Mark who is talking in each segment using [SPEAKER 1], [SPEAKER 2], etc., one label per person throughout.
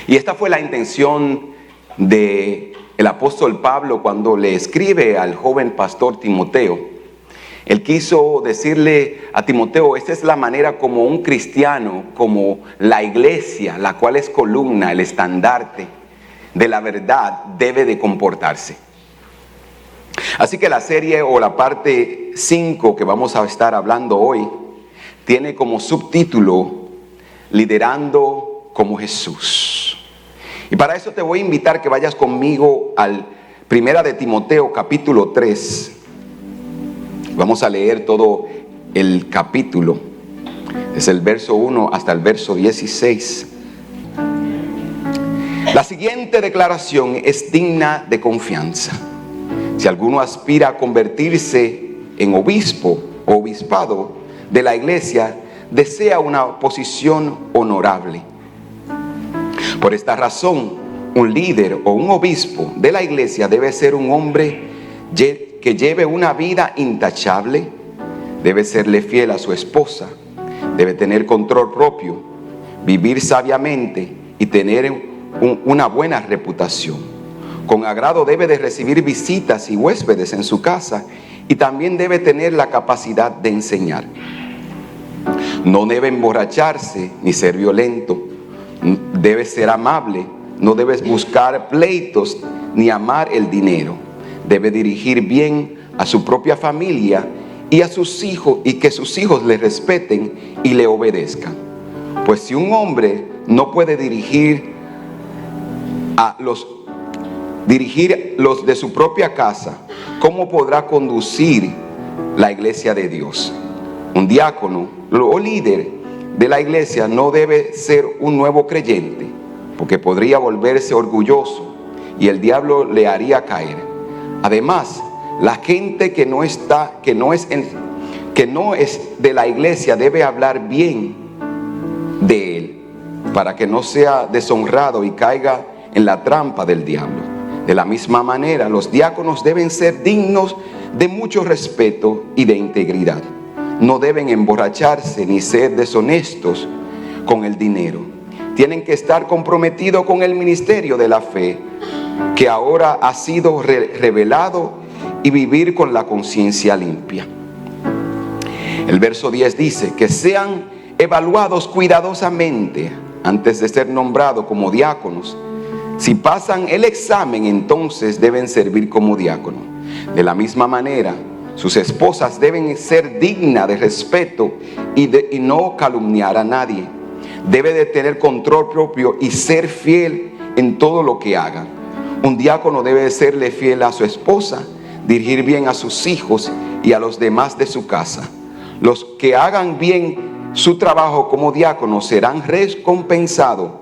[SPEAKER 1] Y esta fue la intención del apóstol Pablo cuando le escribe al joven pastor Timoteo. Él quiso decirle a Timoteo, esta es la manera como un cristiano, como la iglesia, la cual es columna, el estandarte de la verdad, debe de comportarse. Así que la serie o la parte 5 que vamos a estar hablando hoy tiene como subtítulo Liderando como Jesús. Y para eso te voy a invitar que vayas conmigo al 1 de Timoteo capítulo 3. Vamos a leer todo el capítulo, desde el verso 1 hasta el verso 16. La siguiente declaración es digna de confianza. Si alguno aspira a convertirse en obispo o obispado de la iglesia, desea una posición honorable. Por esta razón, un líder o un obispo de la iglesia debe ser un hombre que lleve una vida intachable, debe serle fiel a su esposa, debe tener control propio, vivir sabiamente y tener una buena reputación. Con agrado debe de recibir visitas y huéspedes en su casa y también debe tener la capacidad de enseñar. No debe emborracharse ni ser violento, debe ser amable, no debe buscar pleitos ni amar el dinero. Debe dirigir bien a su propia familia y a sus hijos, y que sus hijos le respeten y le obedezcan. Pues si un hombre no puede dirigir los de su propia casa, ¿cómo podrá conducir la iglesia de Dios? Un diácono o líder de la iglesia no debe ser un nuevo creyente, porque podría volverse orgulloso y el diablo le haría caer. Además, la gente que no es de la iglesia debe hablar bien de él, para que no sea deshonrado y caiga en la trampa del diablo. De la misma manera, los diáconos deben ser dignos de mucho respeto y de integridad. No deben emborracharse ni ser deshonestos con el dinero. Tienen que estar comprometidos con el ministerio de la fe que ahora ha sido revelado y vivir con la conciencia limpia. El verso 10 dice que sean evaluados cuidadosamente antes de ser nombrados como diáconos. Si pasan el examen, entonces deben servir como diáconos. De la misma manera, sus esposas deben ser dignas de respeto y no calumniar a nadie. Debe de tener control propio y ser fiel en todo lo que hagan. Un diácono debe serle fiel a su esposa, dirigir bien a sus hijos y a los demás de su casa. Los que hagan bien su trabajo como diáconos serán recompensados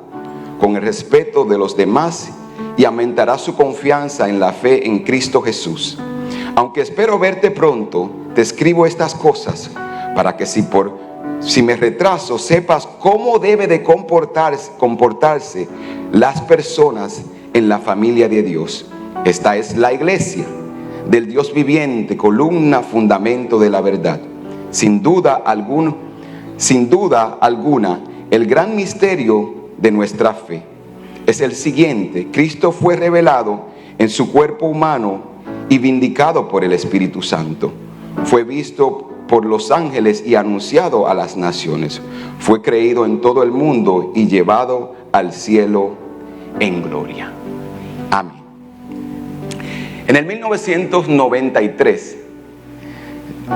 [SPEAKER 1] con el respeto de los demás y aumentará su confianza en la fe en Cristo Jesús. Aunque espero verte pronto, te escribo estas cosas para que si me retraso, sepas cómo debe de comportarse las personas en la familia de Dios. Esta es la iglesia del Dios viviente, columna, fundamento de la verdad. Sin duda alguna, el gran misterio de nuestra fe es el siguiente: Cristo fue revelado en su cuerpo humano y vindicado por el Espíritu Santo. Fue visto por los ángeles y anunciado a las naciones. Fue creído en todo el mundo y llevado al cielo en gloria. Amén. En el 1993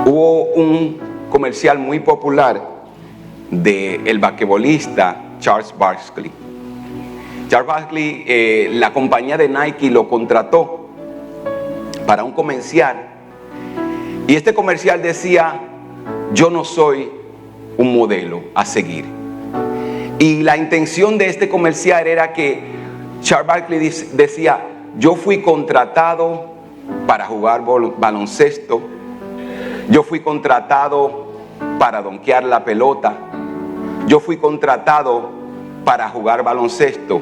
[SPEAKER 1] hubo un comercial muy popular del basquetbolista Charles Barkley. Charles Barkley, la compañía de Nike lo contrató para un comercial. Y este comercial decía: yo no soy un modelo a seguir. Y la intención de este comercial era que Charles Barkley decía: yo fui contratado para jugar baloncesto, yo fui contratado para donkear la pelota, yo fui contratado para jugar baloncesto.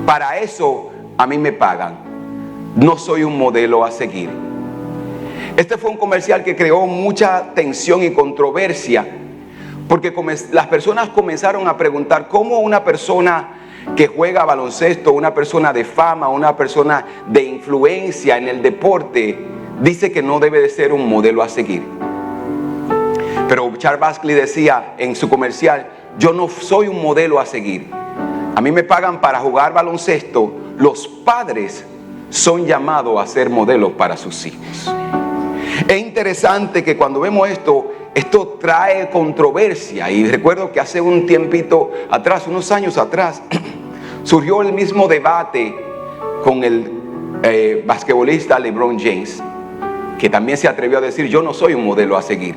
[SPEAKER 1] Para eso a mí me pagan. No soy un modelo a seguir. Este fue un comercial que creó mucha tensión y controversia, porque las personas comenzaron a preguntar cómo una persona que juega baloncesto, una persona de fama, una persona de influencia en el deporte, dice que no debe de ser un modelo a seguir. Pero Charles Barkley decía en su comercial: yo no soy un modelo a seguir. A mí me pagan para jugar baloncesto. Los padres son llamados a ser modelos para sus hijos. Es interesante que cuando vemos esto trae controversia. Y recuerdo que hace un tiempito atrás, unos años atrás, surgió el mismo debate con el basquetbolista LeBron James, que también se atrevió a decir: yo no soy un modelo a seguir.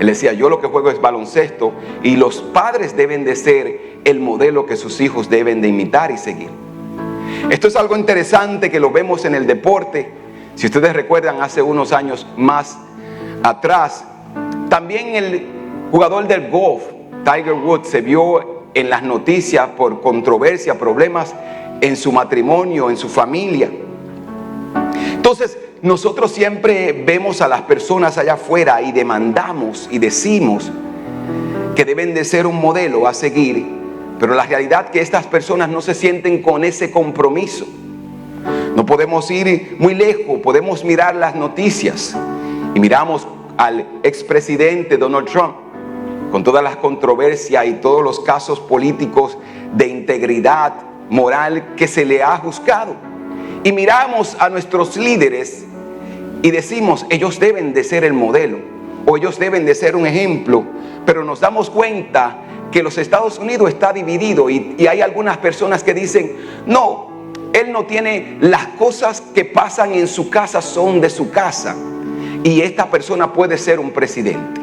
[SPEAKER 1] Él decía: yo lo que juego es baloncesto, y los padres deben de ser el modelo que sus hijos deben de imitar y seguir. Esto es algo interesante que lo vemos en el deporte. Si ustedes recuerdan, hace unos años más atrás, también el jugador del golf, Tiger Woods, se vio en las noticias por controversia, problemas en su matrimonio, en su familia. Entonces, nosotros siempre vemos a las personas allá afuera y demandamos y decimos que deben de ser un modelo a seguir, pero la realidad es que estas personas no se sienten con ese compromiso. No podemos ir muy lejos, podemos mirar las noticias y miramos al expresidente Donald Trump, con todas las controversias y todos los casos políticos de integridad moral que se le ha juzgado. Y miramos a nuestros líderes y decimos: ellos deben de ser el modelo, o ellos deben de ser un ejemplo. Pero nos damos cuenta que los Estados Unidos está dividido y hay algunas personas que dicen: no, él no tiene, las cosas que pasan en su casa son de su casa, y esta persona puede ser un presidente.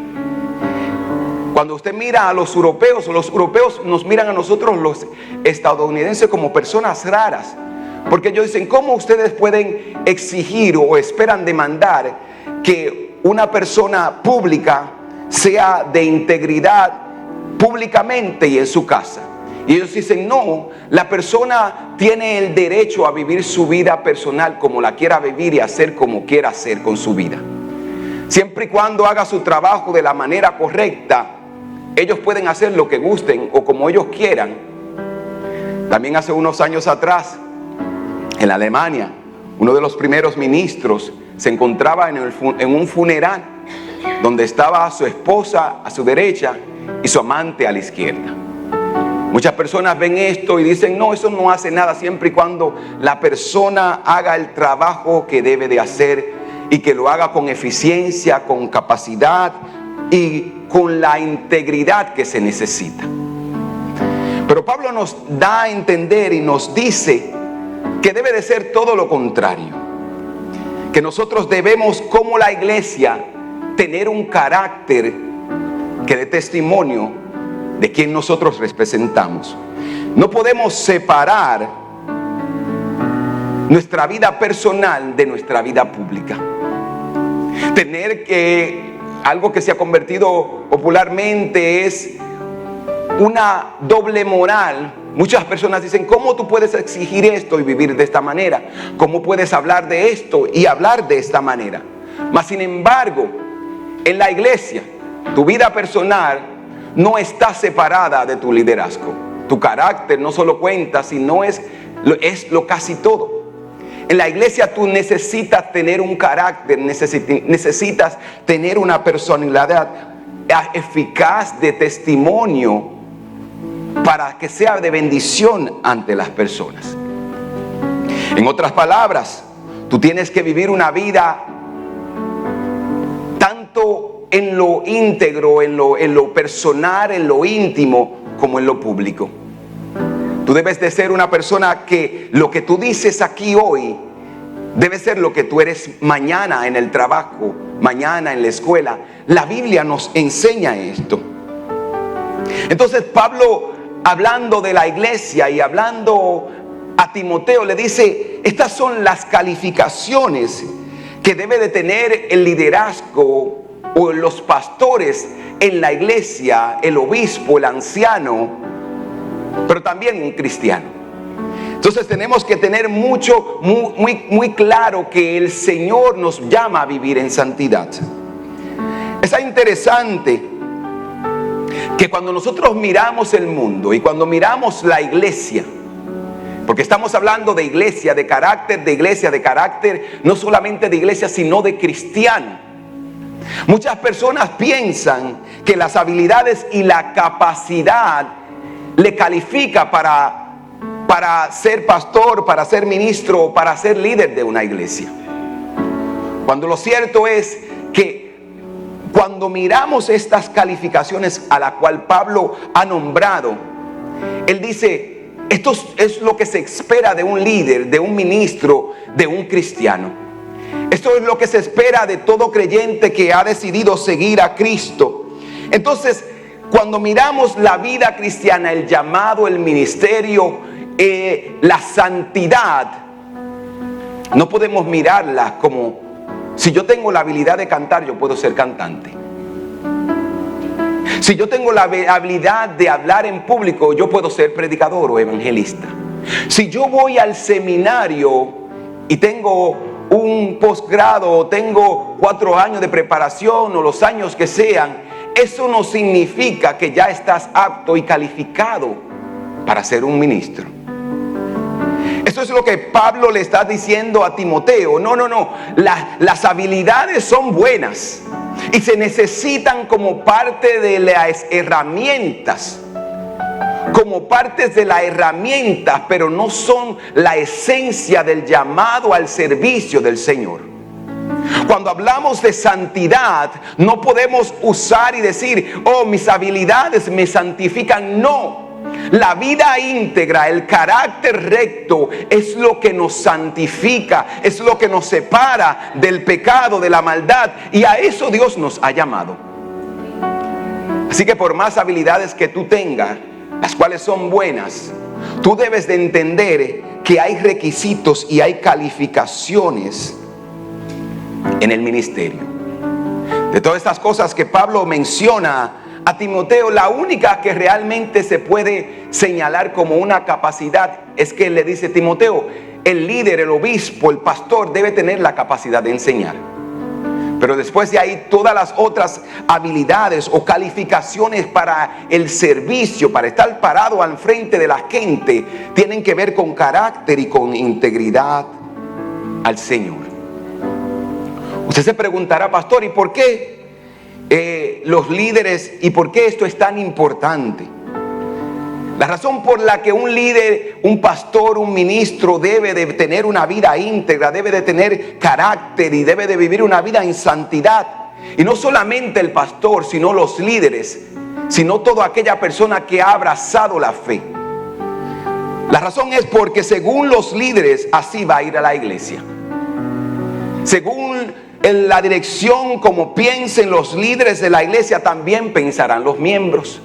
[SPEAKER 1] Cuando usted mira a los europeos nos miran a nosotros los estadounidenses como personas raras, porque ellos dicen: ¿cómo ustedes pueden exigir o esperan demandar que una persona pública sea de integridad públicamente y en su casa? Y ellos dicen: no, la persona tiene el derecho a vivir su vida personal como la quiera vivir y hacer como quiera hacer con su vida. Siempre y cuando haga su trabajo de la manera correcta, ellos pueden hacer lo que gusten o como ellos quieran. También hace unos años atrás, en Alemania, uno de los primeros ministros se encontraba en un funeral donde estaba su esposa a su derecha y su amante a la izquierda. Muchas personas ven esto y dicen: no, eso no hace nada, siempre y cuando la persona haga el trabajo que debe de hacer y que lo haga con eficiencia, con capacidad y con la integridad que se necesita. Pero Pablo nos da a entender y nos dice que debe de ser todo lo contrario, que nosotros debemos, como la iglesia, tener un carácter que dé testimonio de quien nosotros representamos. No podemos separar nuestra vida personal de nuestra vida pública. Tener que, algo que se ha convertido popularmente es una doble moral. Muchas personas dicen: ¿cómo tú puedes exigir esto y vivir de esta manera? ¿Cómo puedes hablar de esto y hablar de esta manera? Mas sin embargo, en la iglesia, tu vida personal no está separada de tu liderazgo. Tu carácter no solo cuenta, sino es lo casi todo. En la iglesia tú necesitas tener un carácter, necesitas tener una personalidad eficaz de testimonio para que sea de bendición ante las personas. En otras palabras, tú tienes que vivir una vida tanto en lo íntegro, en lo personal, en lo íntimo, como en lo público. Tú debes de ser una persona que lo que tú dices aquí hoy debe ser lo que tú eres mañana en el trabajo, mañana en la escuela. La Biblia nos enseña esto. Entonces Pablo, hablando de la iglesia y hablando a Timoteo, le dice: estas son las calificaciones que debe de tener el liderazgo o los pastores en la iglesia, el obispo, el anciano, pero también un cristiano. Entonces tenemos que tener muy claro que el Señor nos llama a vivir en santidad. Es interesante que cuando nosotros miramos el mundo y cuando miramos la iglesia, Porque estamos hablando de iglesia, de carácter, no solamente de iglesia, sino de cristiano. Muchas personas piensan que las habilidades y la capacidad le califica para ser pastor, para ser ministro, para ser líder de una iglesia. Cuando lo cierto es que cuando miramos estas calificaciones a la cual Pablo ha nombrado, él dice: esto es lo que se espera de un líder, de un ministro, de un cristiano. Esto es lo que se espera de todo creyente que ha decidido seguir a Cristo. Entonces, cuando miramos la vida cristiana, el llamado, el ministerio, la santidad, no podemos mirarla como: si yo tengo la habilidad de cantar, yo puedo ser cantante. Si yo tengo la habilidad de hablar en público, yo puedo ser predicador o evangelista. Si yo voy al seminario y tengo un posgrado o tengo 4 años de preparación o los años que sean, eso no significa que ya estás apto y calificado para ser un ministro. Eso es lo que Pablo le está diciendo a Timoteo. No. Las habilidades son buenas y se necesitan como parte de las herramientas. Como partes de la herramienta, pero no son la esencia del llamado al servicio del Señor. Cuando hablamos de santidad, no podemos usar y decir: oh, mis habilidades me santifican. No. La vida íntegra, el carácter recto es lo que nos santifica, es lo que nos separa del pecado, de la maldad, y a eso Dios nos ha llamado. Así que por más habilidades que tú tengas, las cuales son buenas, tú debes de entender que hay requisitos y hay calificaciones en el ministerio. De todas estas cosas que Pablo menciona a Timoteo, la única que realmente se puede señalar como una capacidad es que él le dice: Timoteo, el líder, el obispo, el pastor debe tener la capacidad de enseñar. Pero después de ahí, todas las otras habilidades o calificaciones para el servicio, para estar parado al frente de la gente, tienen que ver con carácter y con integridad al Señor. Usted se preguntará: pastor, ¿y por qué los líderes, y por qué esto es tan importante? La razón por la que un líder, un pastor, un ministro debe de tener una vida íntegra, debe de tener carácter y debe de vivir una vida en santidad. Y no solamente el pastor, sino los líderes, sino toda aquella persona que ha abrazado la fe. La razón es porque según los líderes, así va a ir a la iglesia. Según en la dirección como piensen los líderes de la iglesia, también pensarán los miembros.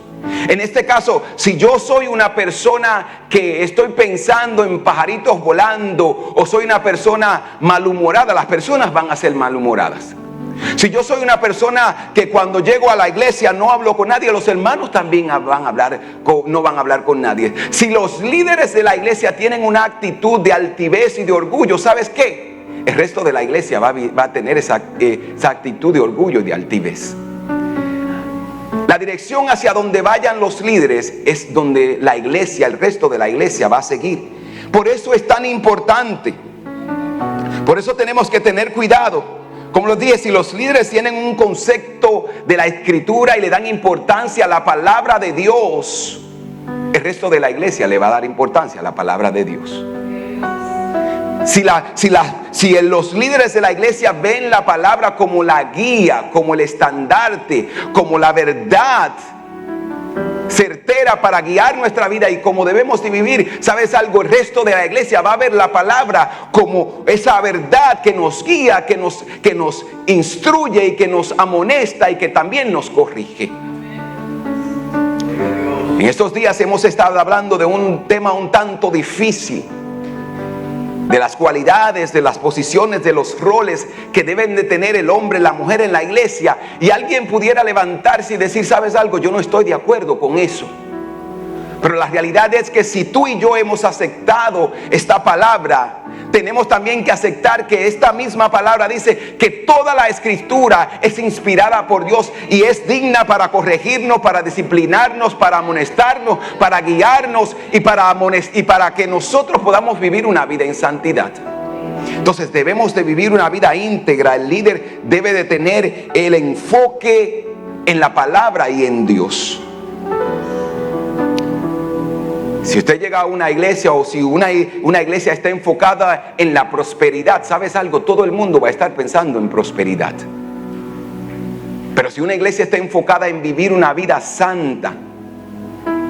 [SPEAKER 1] En este caso, si yo soy una persona que estoy pensando en pajaritos volando, o soy una persona malhumorada, las personas van a ser malhumoradas. Si yo soy una persona que cuando llego a la iglesia no hablo con nadie, los hermanos también no van a hablar con nadie. Si los líderes de la iglesia tienen una actitud de altivez y de orgullo, ¿sabes qué? El resto de la iglesia va a tener esa actitud de orgullo y de altivez. La dirección hacia donde vayan los líderes es donde la iglesia, el resto de la iglesia va a seguir. Por eso es tan importante. Por eso tenemos que tener cuidado. Como les dije, si los líderes tienen un concepto de la escritura y le dan importancia a la palabra de Dios, el resto de la iglesia le va a dar importancia a la palabra de Dios. Si los líderes de la iglesia ven la palabra como la guía, como el estandarte, como la verdad certera para guiar nuestra vida y cómo debemos de vivir, ¿sabes algo? El resto de la iglesia va a ver la palabra como esa verdad que nos guía, que nos instruye y que nos amonesta y que también nos corrige. En estos días hemos estado hablando de un tema un tanto difícil, de las cualidades, de las posiciones, de los roles que deben de tener el hombre, la mujer en la iglesia. Y alguien pudiera levantarse y decir: ¿sabes algo? Yo no estoy de acuerdo con eso. Pero la realidad es que si tú y yo hemos aceptado esta palabra, tenemos también que aceptar que esta misma palabra dice que toda la escritura es inspirada por Dios y es digna para corregirnos, para disciplinarnos, para amonestarnos, para guiarnos y para que nosotros podamos vivir una vida en santidad. Entonces debemos de vivir una vida íntegra. El líder debe de tener el enfoque en la palabra y en Dios. Si usted llega a una iglesia o si una iglesia está enfocada en la prosperidad, ¿sabes algo? Todo el mundo va a estar pensando en prosperidad. Pero si una iglesia está enfocada en vivir una vida santa,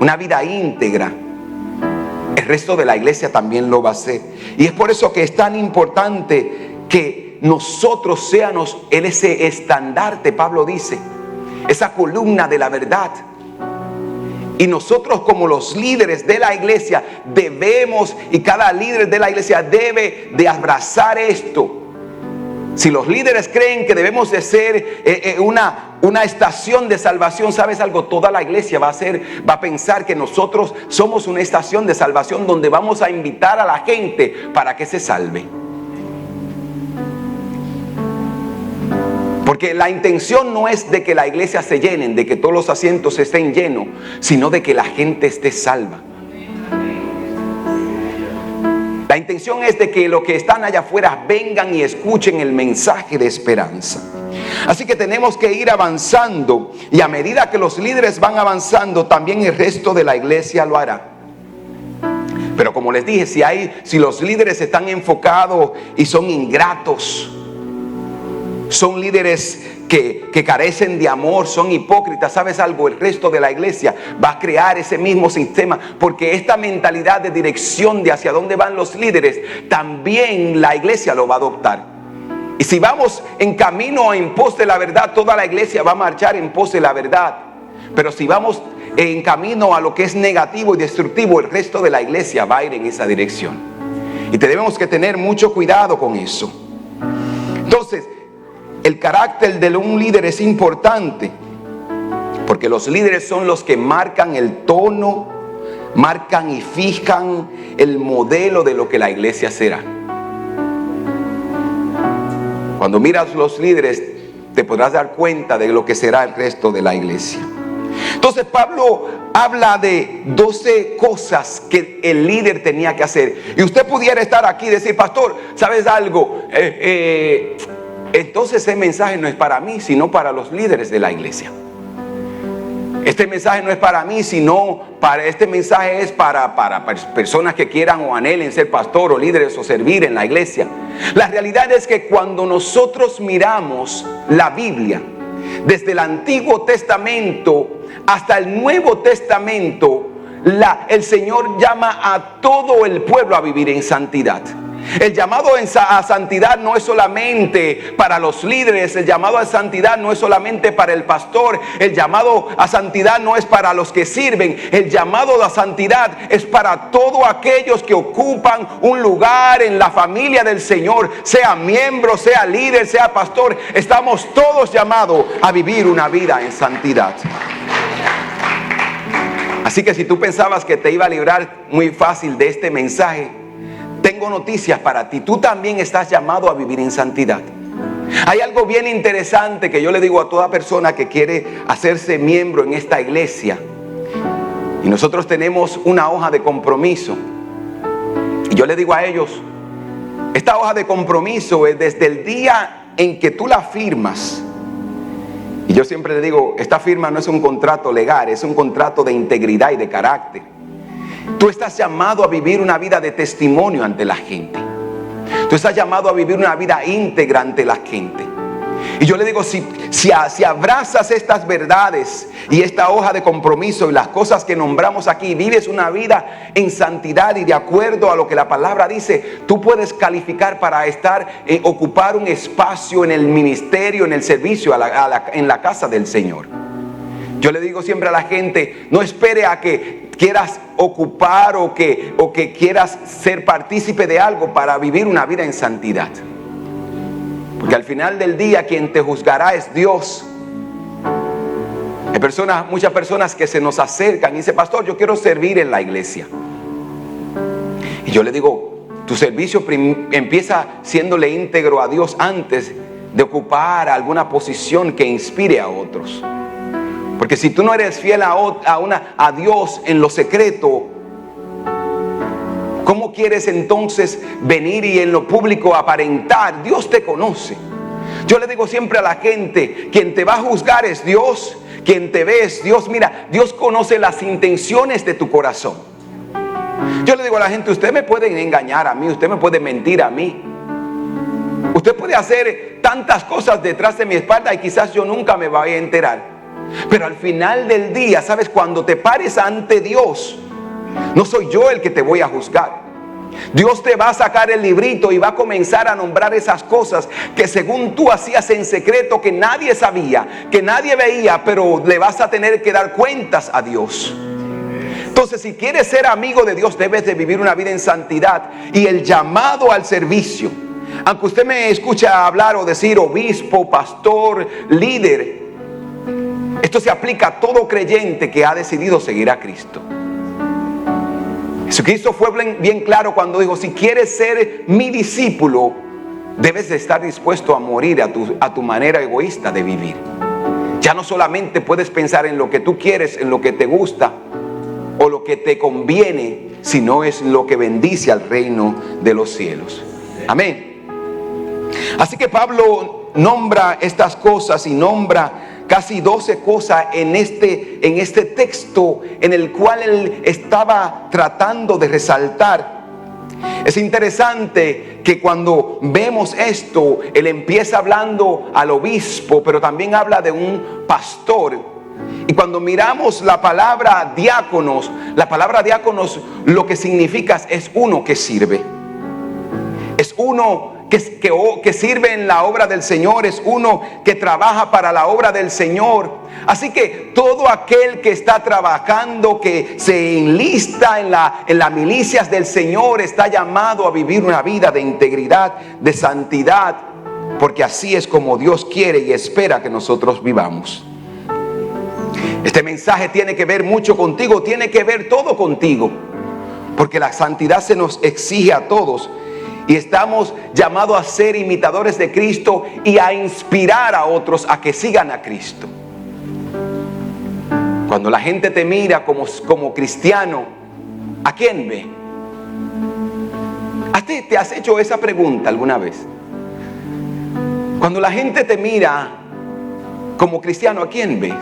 [SPEAKER 1] una vida íntegra, el resto de la iglesia también lo va a hacer. Y es por eso que es tan importante que nosotros seamos ese estandarte, Pablo dice, esa columna de la verdad. Y nosotros como los líderes de la iglesia debemos, y cada líder de la iglesia debe de abrazar esto. Si los líderes creen que debemos de ser una estación de salvación, ¿sabes algo? Toda la iglesia va a pensar que nosotros somos una estación de salvación donde vamos a invitar a la gente para que se salve. Porque la intención no es de que la iglesia se llenen, de que todos los asientos estén llenos, sino de que la gente esté salva. La intención es de que los que están allá afuera vengan y escuchen el mensaje de esperanza. Así que tenemos que ir avanzando, y a medida que los líderes van avanzando, también el resto de la iglesia lo hará. Pero como les dije, si los líderes están enfocados y son ingratos, son líderes que carecen de amor, son hipócritas, ¿sabes algo? El resto de la iglesia va a crear ese mismo sistema, porque esta mentalidad de dirección de hacia dónde van los líderes, también la iglesia lo va a adoptar. Y si vamos en camino en pos de la verdad, toda la iglesia va a marchar en pos de la verdad. Pero si vamos en camino a lo que es negativo y destructivo, el resto de la iglesia va a ir en esa dirección. Y tenemos que tener mucho cuidado con eso. Entonces, el carácter de un líder es importante, porque los líderes son los que marcan el tono, marcan y fijan el modelo de lo que la iglesia será. Cuando miras los líderes, te podrás dar cuenta de lo que será el resto de la iglesia. Entonces Pablo habla de 12 cosas que el líder tenía que hacer. Y usted pudiera estar aquí y decir: pastor, ¿sabes algo? Entonces ese mensaje no es para mí, sino para los líderes de la iglesia. Este mensaje no es para mí, sino este mensaje es para personas que quieran o anhelen ser pastor o líderes o servir en la iglesia. La realidad es que cuando nosotros miramos la Biblia, desde el Antiguo Testamento hasta el Nuevo Testamento, el Señor llama a todo el pueblo a vivir en santidad. El llamado a santidad no es solamente para los líderes, el llamado a santidad no es solamente para el pastor, el llamado a santidad no es para los que sirven, el llamado a santidad es para todos aquellos que ocupan un lugar en la familia del Señor, sea miembro, sea líder, sea pastor. Estamos todos llamados a vivir una vida en santidad. Así que si tú pensabas que te iba a librar muy fácil de este mensaje, tengo noticias para ti. Tú también estás llamado a vivir en santidad. Hay algo bien interesante que yo le digo a toda persona que quiere hacerse miembro en esta iglesia. Y nosotros tenemos una hoja de compromiso. Y yo le digo a ellos, esta hoja de compromiso es desde el día en que tú la firmas. Y yo siempre le digo, esta firma no es un contrato legal, es un contrato de integridad y de carácter. Tú estás llamado a vivir una vida de testimonio ante la gente. Tú estás llamado a vivir una vida íntegra ante la gente. Y yo le digo, si abrazas estas verdades y esta hoja de compromiso y las cosas que nombramos aquí, vives una vida en santidad y de acuerdo a lo que la palabra dice, tú puedes calificar para ocupar un espacio en el ministerio, en el servicio, en la casa del Señor. Yo le digo siempre a la gente, no espere a que quieras ocupar o que quieras ser partícipe de algo para vivir una vida en santidad. Porque al final del día quien te juzgará es Dios. Hay muchas personas que se nos acercan y dicen, pastor, yo quiero servir en la iglesia. Y yo le digo, Tu servicio empieza siéndole íntegro a Dios antes de ocupar alguna posición que inspire a otros. Porque si tú no eres fiel a Dios en lo secreto, ¿cómo quieres entonces venir y en lo público aparentar? Dios te conoce. Yo le digo siempre a la gente, quien te va a juzgar es Dios, quien te ve es Dios. Mira, Dios conoce las intenciones de tu corazón. Yo le digo a la gente, usted me puede engañar a mí, usted me puede mentir a mí. Usted puede hacer tantas cosas detrás de mi espalda y quizás yo nunca me vaya a enterar. Pero al final del día, ¿sabes? Cuando te pares ante Dios, no soy yo el que te voy a juzgar. Dios te va a sacar el librito y va a comenzar a nombrar esas cosas que según tú hacías en secreto, que nadie sabía, que nadie veía, pero le vas a tener que dar cuentas a Dios. Entonces, si quieres ser amigo de Dios, debes de vivir una vida en santidad y el llamado al servicio. Aunque usted me escucha hablar o decir obispo, pastor, líder, esto se aplica a todo creyente que ha decidido seguir a Cristo. Jesucristo fue bien claro cuando dijo, si quieres ser mi discípulo, debes de estar dispuesto a morir a tu manera egoísta de vivir. Ya no solamente puedes pensar en lo que tú quieres, en lo que te gusta o lo que te conviene, sino es lo que bendice al reino de los cielos. Amén. Así que Pablo nombra estas cosas y nombra casi 12 cosas en este texto en el cual él estaba tratando de resaltar. Es interesante que cuando vemos esto, él empieza hablando al obispo, pero también habla de un pastor. Y cuando miramos la palabra diáconos lo que significa es uno que sirve. Es uno que sirve en la obra del Señor, es uno que trabaja para la obra del Señor. Así que todo aquel que está trabajando, que se enlista en las milicias del Señor, está llamado a vivir una vida de integridad, de santidad, porque así es como Dios quiere y espera que nosotros vivamos. Este mensaje tiene que ver mucho contigo, tiene que ver todo contigo, porque la santidad se nos exige a todos. Y estamos llamados a ser imitadores de Cristo y a inspirar a otros a que sigan a Cristo. Cuando la gente te mira como cristiano, ¿a quién ve? ¿Te has hecho esa pregunta alguna vez? Cuando la gente te mira como cristiano, ¿a quién ves?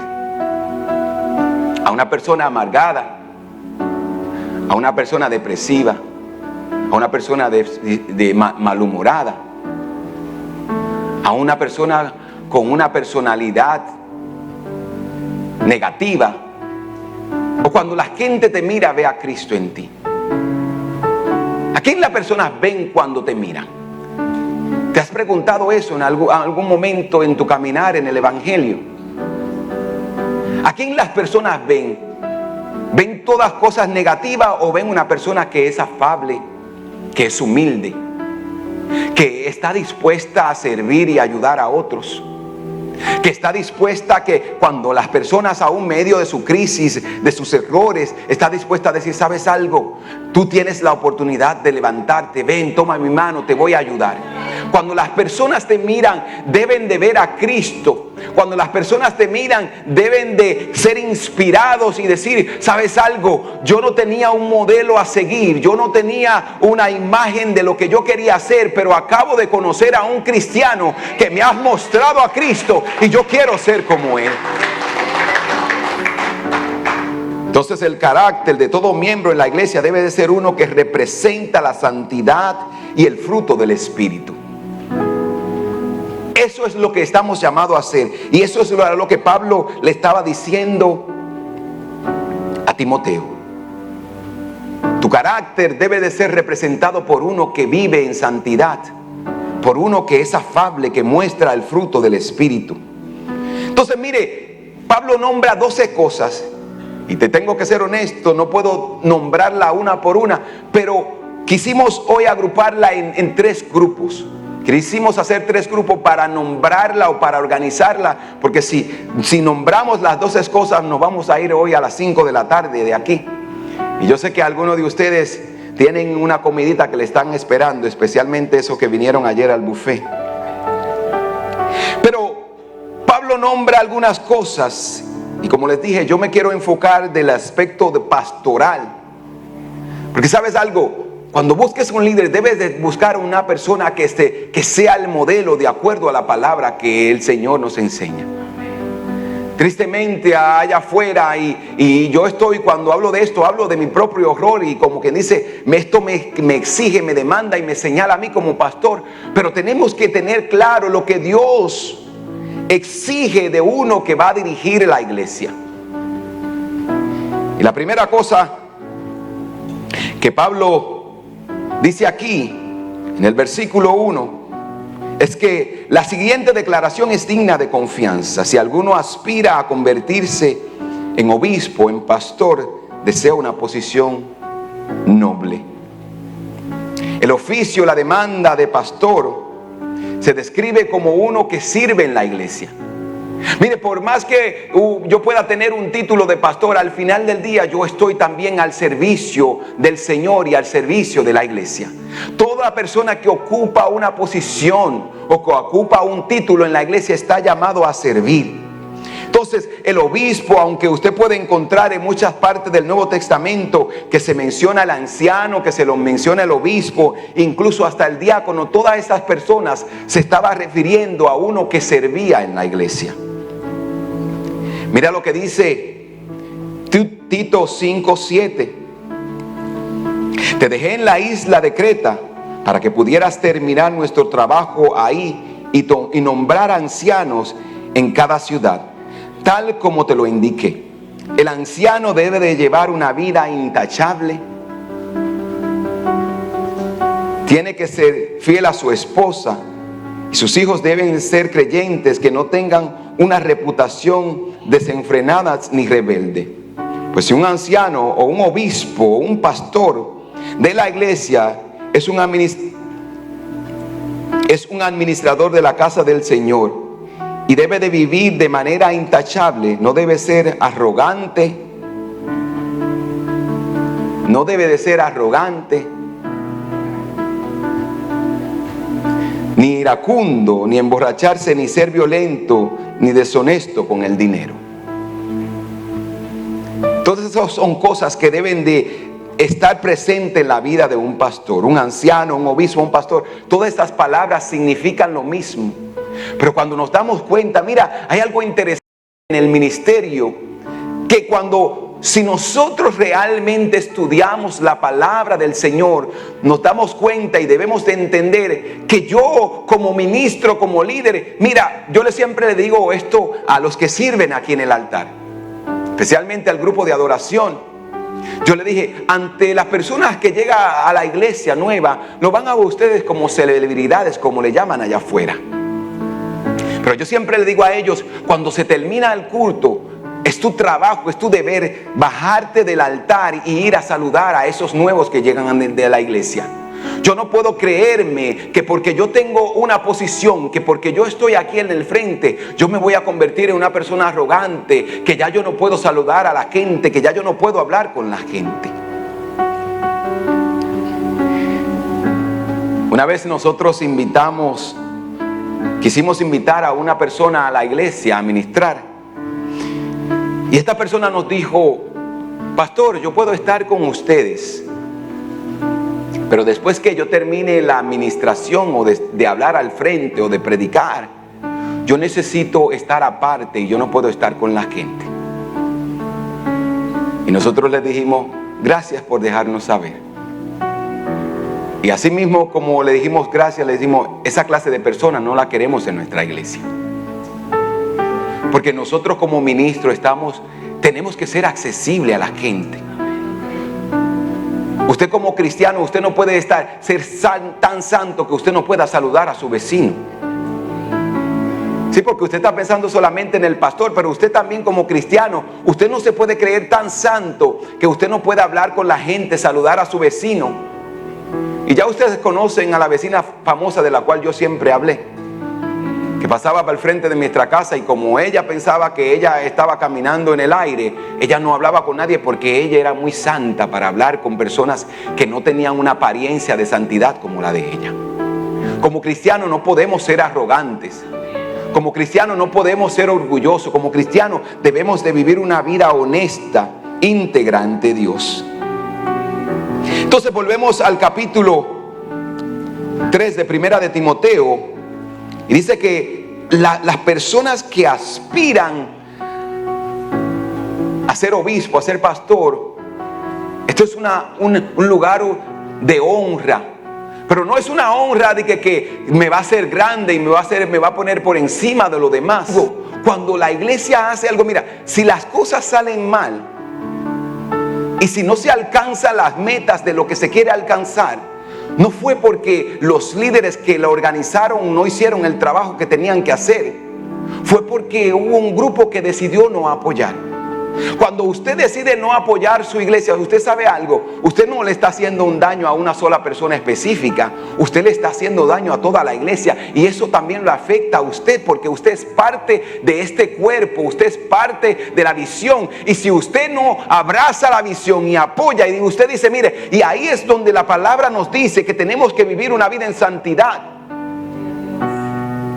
[SPEAKER 1] ¿A una persona amargada? ¿A una persona depresiva? ¿A una persona malhumorada? ¿A una persona con una personalidad negativa? ¿O cuando la gente te mira, ve a Cristo en ti? ¿A quién las personas ven cuando te miran? ¿Te has preguntado eso en algún momento en tu caminar en el Evangelio? ¿A quién las personas ven? ¿Ven todas cosas negativas o ven una persona que es afable, que es humilde, que está dispuesta a servir y ayudar a otros? Que está dispuesta a que cuando las personas aún medio de su crisis, de sus errores, está dispuesta a decir, ¿sabes algo? Tú tienes la oportunidad de levantarte, ven, toma mi mano, te voy a ayudar. Cuando las personas te miran, deben de ver a Cristo. Cuando las personas te miran, deben de ser inspirados y decir, ¿sabes algo? Yo no tenía un modelo a seguir, yo no tenía una imagen de lo que yo quería hacer, pero acabo de conocer a un cristiano que me ha mostrado a Cristo y yo quiero ser como él. Entonces el carácter de todo miembro en la iglesia debe de ser uno que representa la santidad y el fruto del Espíritu. Eso es lo que estamos llamados a hacer. Y eso es lo que Pablo le estaba diciendo a Timoteo. Tu carácter debe de ser representado por uno que vive en santidad, por uno que es afable, que muestra el fruto del Espíritu. Entonces mire, Pablo nombra 12 cosas. Y te tengo que ser honesto, no puedo nombrarla una por una, pero quisimos hoy agruparla en 3 grupos. Quisimos hacer 3 grupos para nombrarla o para organizarla, porque si nombramos las 12 cosas nos vamos a ir hoy a las 5 de la tarde de aquí. Y yo sé que algunos de ustedes tienen una comidita que le están esperando, especialmente esos que vinieron ayer al buffet. Pero Pablo nombra algunas cosas, y como les dije, yo me quiero enfocar del aspecto de pastoral. Porque ¿sabes algo? Cuando busques un líder, debes de buscar una persona que sea el modelo de acuerdo a la palabra que el Señor nos enseña. Tristemente allá afuera, y yo estoy, cuando hablo de esto, hablo de mi propio horror, y como que dice, esto me exige, me demanda y me señala a mí como pastor. Pero tenemos que tener claro lo que Dios exige de uno que va a dirigir la iglesia. Y la primera cosa que Pablo dice aquí, en el versículo 1, es que la siguiente declaración es digna de confianza. Si alguno aspira a convertirse en obispo, en pastor, desea una posición noble. El oficio, la demanda de pastor, se describe como uno que sirve en la iglesia. Mire, por más que yo pueda tener un título de pastor, al final del día yo estoy también al servicio del Señor y al servicio de la iglesia. Toda persona que ocupa una posición o que ocupa un título en la iglesia está llamado a servir. Entonces, el obispo, aunque usted puede encontrar en muchas partes del Nuevo Testamento que se menciona al anciano, que se lo menciona el obispo, incluso hasta el diácono, todas esas personas se estaba refiriendo a uno que servía en la iglesia. Mira lo que dice Tito 5:7. Te dejé en la isla de Creta para que pudieras terminar nuestro trabajo ahí y nombrar ancianos en cada ciudad, tal como te lo indiqué. El anciano debe de llevar una vida intachable. Tiene que ser fiel a su esposa. Y sus hijos deben ser creyentes que no tengan una reputación desenfrenada ni rebelde. Pues si un anciano o un obispo o un pastor de la iglesia es un administrador de la casa del Señor y debe de vivir de manera intachable, no debe ser arrogante, ni iracundo, ni emborracharse, ni ser violento, ni deshonesto con el dinero. Todas esas son cosas que deben de estar presentes en la vida de un pastor, un anciano, un obispo, un pastor. Todas estas palabras significan lo mismo. Pero cuando nos damos cuenta, mira, hay algo interesante en el ministerio, que si nosotros realmente estudiamos la palabra del Señor, nos damos cuenta y debemos de entender que yo como ministro, como líder, mira, yo siempre le digo esto a los que sirven aquí en el altar, especialmente al grupo de adoración. Yo le dije, ante las personas que llegan a la iglesia nueva, no van a ver ustedes como celebridades, como le llaman allá afuera. Pero yo siempre le digo a ellos, cuando se termina el culto, es tu trabajo, es tu deber bajarte del altar y ir a saludar a esos nuevos que llegan de la iglesia. Yo no puedo creerme que porque yo tengo una posición, que porque yo estoy aquí en el frente, yo me voy a convertir en una persona arrogante, que ya yo no puedo saludar a la gente, que ya yo no puedo hablar con la gente. Una vez nosotros quisimos invitar a una persona a la iglesia a ministrar. Y esta persona nos dijo, pastor, yo puedo estar con ustedes, pero después que yo termine la administración o de hablar al frente o de predicar, yo necesito estar aparte y yo no puedo estar con la gente. Y nosotros le dijimos, gracias por dejarnos saber. Y así mismo como le dijimos gracias, le dijimos, esa clase de personas no la queremos en nuestra iglesia. Porque nosotros como ministros tenemos que ser accesibles a la gente. Usted como cristiano, usted no puede ser tan santo que usted no pueda saludar a su vecino. Sí, porque usted está pensando solamente en el pastor, pero usted también como cristiano, usted no se puede creer tan santo que usted no pueda hablar con la gente, saludar a su vecino. Y ya ustedes conocen a la vecina famosa de la cual yo siempre hablé, que pasaba por el frente de nuestra casa, y como ella pensaba que ella estaba caminando en el aire, ella no hablaba con nadie porque ella era muy santa para hablar con personas que no tenían una apariencia de santidad como la de ella. Como cristianos no podemos ser arrogantes. Como cristianos no podemos ser orgullosos. Como cristianos debemos de vivir una vida honesta, íntegra ante Dios. Entonces volvemos al capítulo 3 de Primera de Timoteo, y dice que las personas que aspiran a ser obispo, a ser pastor, esto es un lugar de honra. Pero no es una honra de que me va a hacer grande y me va a poner por encima de lo demás. Cuando la iglesia hace algo, mira, si las cosas salen mal y si no se alcanzan las metas de lo que se quiere alcanzar, no fue porque los líderes que la organizaron no hicieron el trabajo que tenían que hacer. Fue porque hubo un grupo que decidió no apoyar. Cuando usted decide no apoyar su iglesia, usted sabe algo, usted no le está haciendo un daño a una sola persona específica, usted le está haciendo daño a toda la iglesia, y eso también lo afecta a usted, porque usted es parte de este cuerpo, usted es parte de la visión. Y si usted no abraza la visión y apoya, y usted dice, mire, y ahí es donde la palabra nos dice que tenemos que vivir una vida en santidad.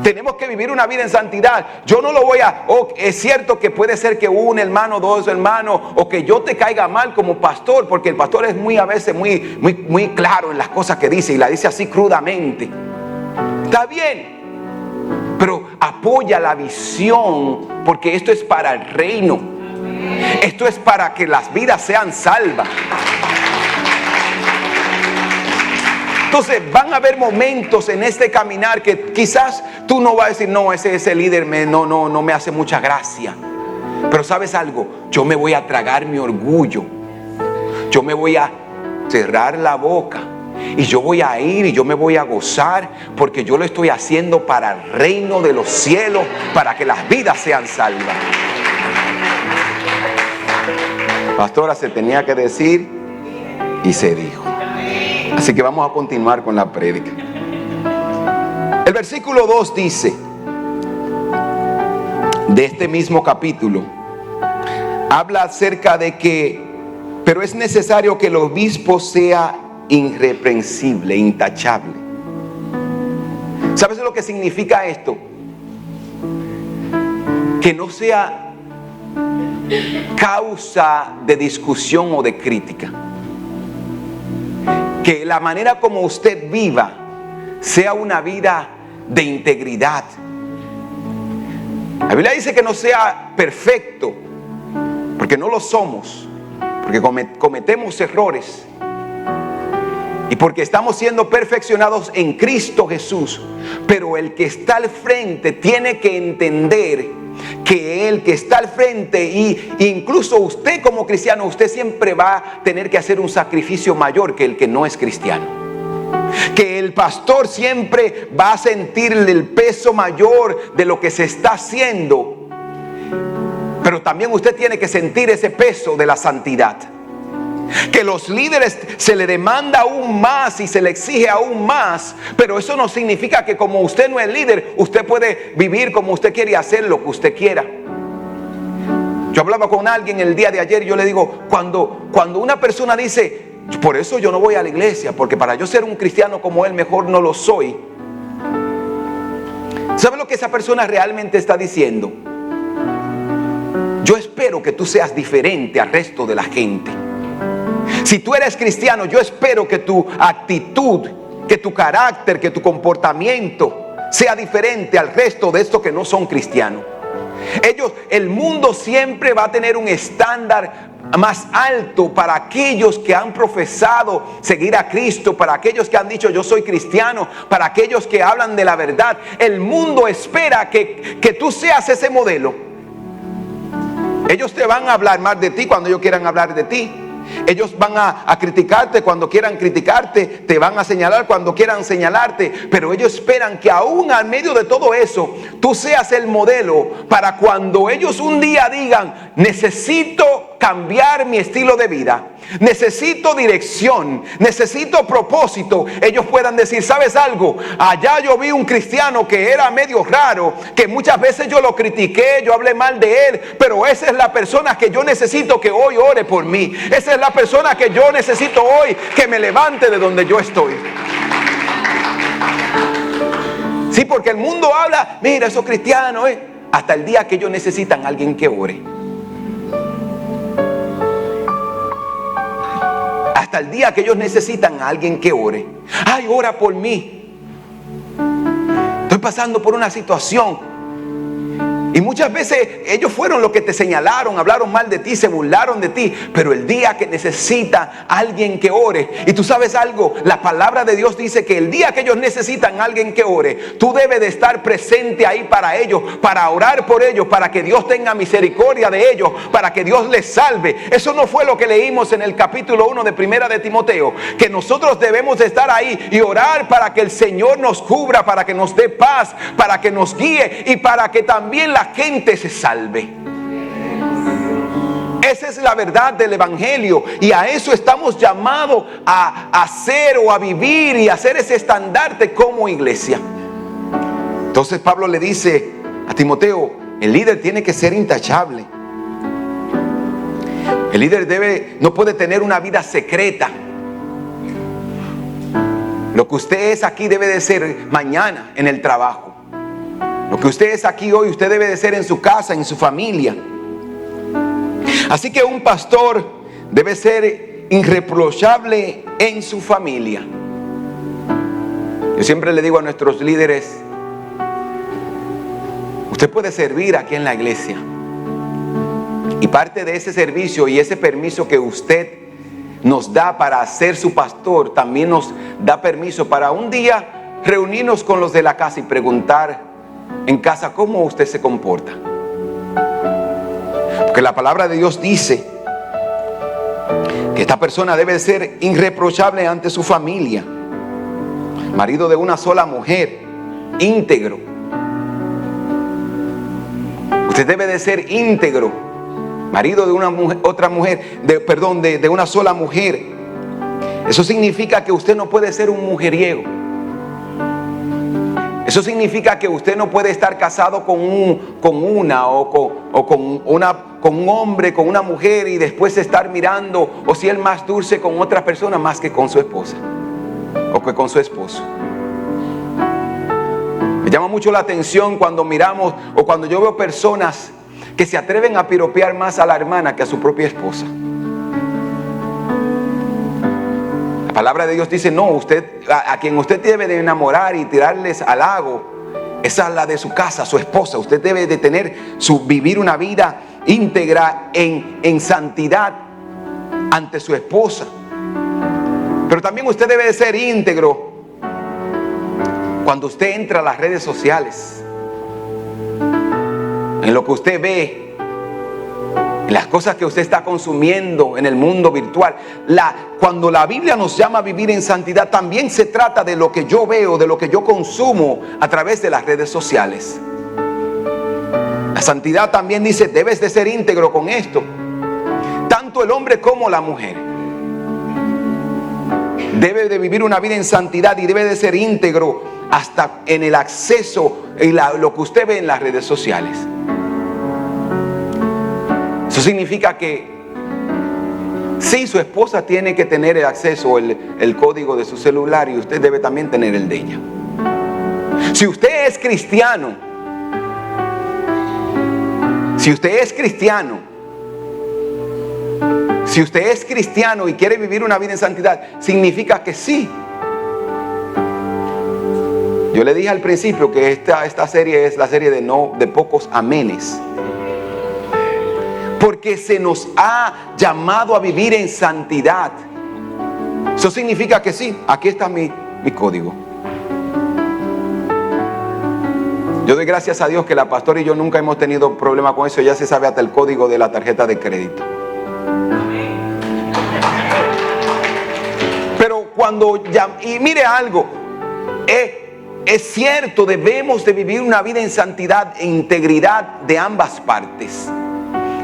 [SPEAKER 1] Tenemos que vivir una vida en santidad. Yo no lo voy a... es cierto que puede ser que un hermano, dos hermanos, o que yo te caiga mal como pastor, porque el pastor es a veces muy claro en las cosas que dice, y la dice así crudamente. Está bien, pero apoya la visión, porque esto es para el reino. Esto es para que las vidas sean salvas. Entonces van a haber momentos en este caminar que quizás tú no vas a decir, no, ese líder no me hace mucha gracia. Pero ¿sabes algo? Yo me voy a tragar mi orgullo. Yo me voy a cerrar la boca. Y yo voy a ir y yo me voy a gozar, porque yo lo estoy haciendo para el reino de los cielos, para que las vidas sean salvas. Pastora, se tenía que decir y se dijo. Así que vamos a continuar con la prédica. El versículo 2 dice, de este mismo capítulo, habla acerca de que, pero es necesario que el obispo sea irreprensible, intachable. ¿Sabes lo que significa esto? Que no sea causa de discusión o de crítica. Que la manera como usted viva sea una vida de integridad. La Biblia dice que no sea perfecto, porque no lo somos, porque cometemos errores, y porque estamos siendo perfeccionados en Cristo Jesús. Pero el que está al frente tiene que entender que el que está al frente, y incluso usted como cristiano, usted siempre va a tener que hacer un sacrificio mayor que el que no es cristiano. Que el pastor siempre va a sentir el peso mayor de lo que se está haciendo, pero también usted tiene que sentir ese peso de la santidad. Que los líderes se le demanda aún más y se le exige aún más, pero eso no significa que como usted no es líder, usted puede vivir como usted quiere y hacer lo que usted quiera. Yo hablaba con alguien el día de ayer y yo le digo, cuando una persona dice, por eso yo no voy a la iglesia, porque para yo ser un cristiano como él, mejor no lo soy. ¿Sabe lo que esa persona realmente está diciendo? Yo espero que tú seas diferente al resto de la gente. Si tú eres cristiano, yo espero que tu actitud, que tu carácter, que tu comportamiento sea diferente al resto de estos que no son cristianos. El mundo siempre va a tener un estándar más alto para aquellos que han profesado seguir a Cristo, para aquellos que han dicho yo soy cristiano, para aquellos que hablan de la verdad. El mundo espera que tú seas ese modelo. Ellos te van a hablar más de ti cuando ellos quieran hablar de ti. Ellos van a criticarte cuando quieran criticarte, te van a señalar cuando quieran señalarte, pero ellos esperan que aún al medio de todo eso tú seas el modelo, para cuando ellos un día digan necesito cambiar mi estilo de vida, necesito dirección, necesito propósito, ellos puedan decir, ¿sabes algo? Allá yo vi un cristiano que era medio raro, que muchas veces yo lo critiqué, yo hablé mal de él, pero esa es la persona que yo necesito que hoy ore por mí. Esa es la persona que yo necesito hoy que me levante de donde yo estoy. Sí, porque el mundo habla, mira, esos cristianos, hasta el día que ellos necesitan a alguien que ore. Hasta el día que ellos necesitan a alguien que ore. Ay, ora por mí. Estoy pasando por una situación. Y muchas veces ellos fueron los que te señalaron, hablaron mal de ti, se burlaron de ti. Pero el día que necesita alguien que ore, y tú sabes algo, la palabra de Dios dice que el día que ellos necesitan alguien que ore, tú debes de estar presente ahí para ellos, para orar por ellos, para que Dios tenga misericordia de ellos, para que Dios les salve. Eso no fue lo que leímos en el capítulo 1 de Primera de Timoteo, que nosotros debemos de estar ahí y orar para que el Señor nos cubra, para que nos dé paz, para que nos guíe y para que también la gente se salve. Esa es la verdad del evangelio, y a eso estamos llamados a hacer o a vivir y a hacer ese estandarte como iglesia. Entonces Pablo le dice a Timoteo, el líder tiene que ser intachable. El líder no puede tener una vida secreta. Lo que usted es aquí debe de ser mañana en el trabajo. Lo que usted es aquí hoy, usted debe de ser en su casa, en su familia. Así que un pastor debe ser irreprochable en su familia. Yo siempre le digo a nuestros líderes, usted puede servir aquí en la iglesia. Y parte de ese servicio y ese permiso que usted nos da para ser su pastor, también nos da permiso para un día reunirnos con los de la casa y preguntar en casa cómo usted se comporta. Porque la palabra de Dios dice que esta persona debe ser irreprochable ante su familia, marido de una sola mujer, íntegro. Usted debe de ser íntegro, marido de una mujer, de una sola mujer. Eso significa que usted no puede ser un mujeriego. Eso significa que usted no puede estar casado con un hombre, con una mujer, y después estar mirando o si él más dulce con otra persona más que con su esposa o que con su esposo. Me llama mucho la atención cuando miramos o cuando yo veo personas que se atreven a piropear más a la hermana que a su propia esposa. La palabra de Dios dice, no, usted, a quien usted debe de enamorar y tirarles halago, esa es la de su casa, su esposa. Usted debe de vivir una vida íntegra en santidad ante su esposa. Pero también usted debe de ser íntegro cuando usted entra a las redes sociales, en lo que usted ve, en las cosas que usted está consumiendo en el mundo virtual. Cuando la Biblia nos llama a vivir en santidad, también se trata de lo que yo veo, de lo que yo consumo a través de las redes sociales. La santidad también dice, debes de ser íntegro con esto, tanto el hombre como la mujer. Debe de vivir una vida en santidad y debe de ser íntegro hasta en el acceso y lo que usted ve en las redes sociales. Eso significa que sí, su esposa tiene que tener el acceso, el código de su celular, y usted debe también tener el de ella. Si usted es cristiano, si usted es cristiano y quiere vivir una vida en santidad, significa que sí. Yo le dije al principio que esta serie es la serie de pocos amenes. Porque se nos ha llamado a vivir en santidad. Eso significa que sí, aquí está mi código. Yo doy gracias a Dios que la pastora y yo nunca hemos tenido problema con eso. Ya se sabe hasta el código de la tarjeta de crédito. Pero y mire algo, es cierto, debemos de vivir una vida en santidad e integridad de ambas partes.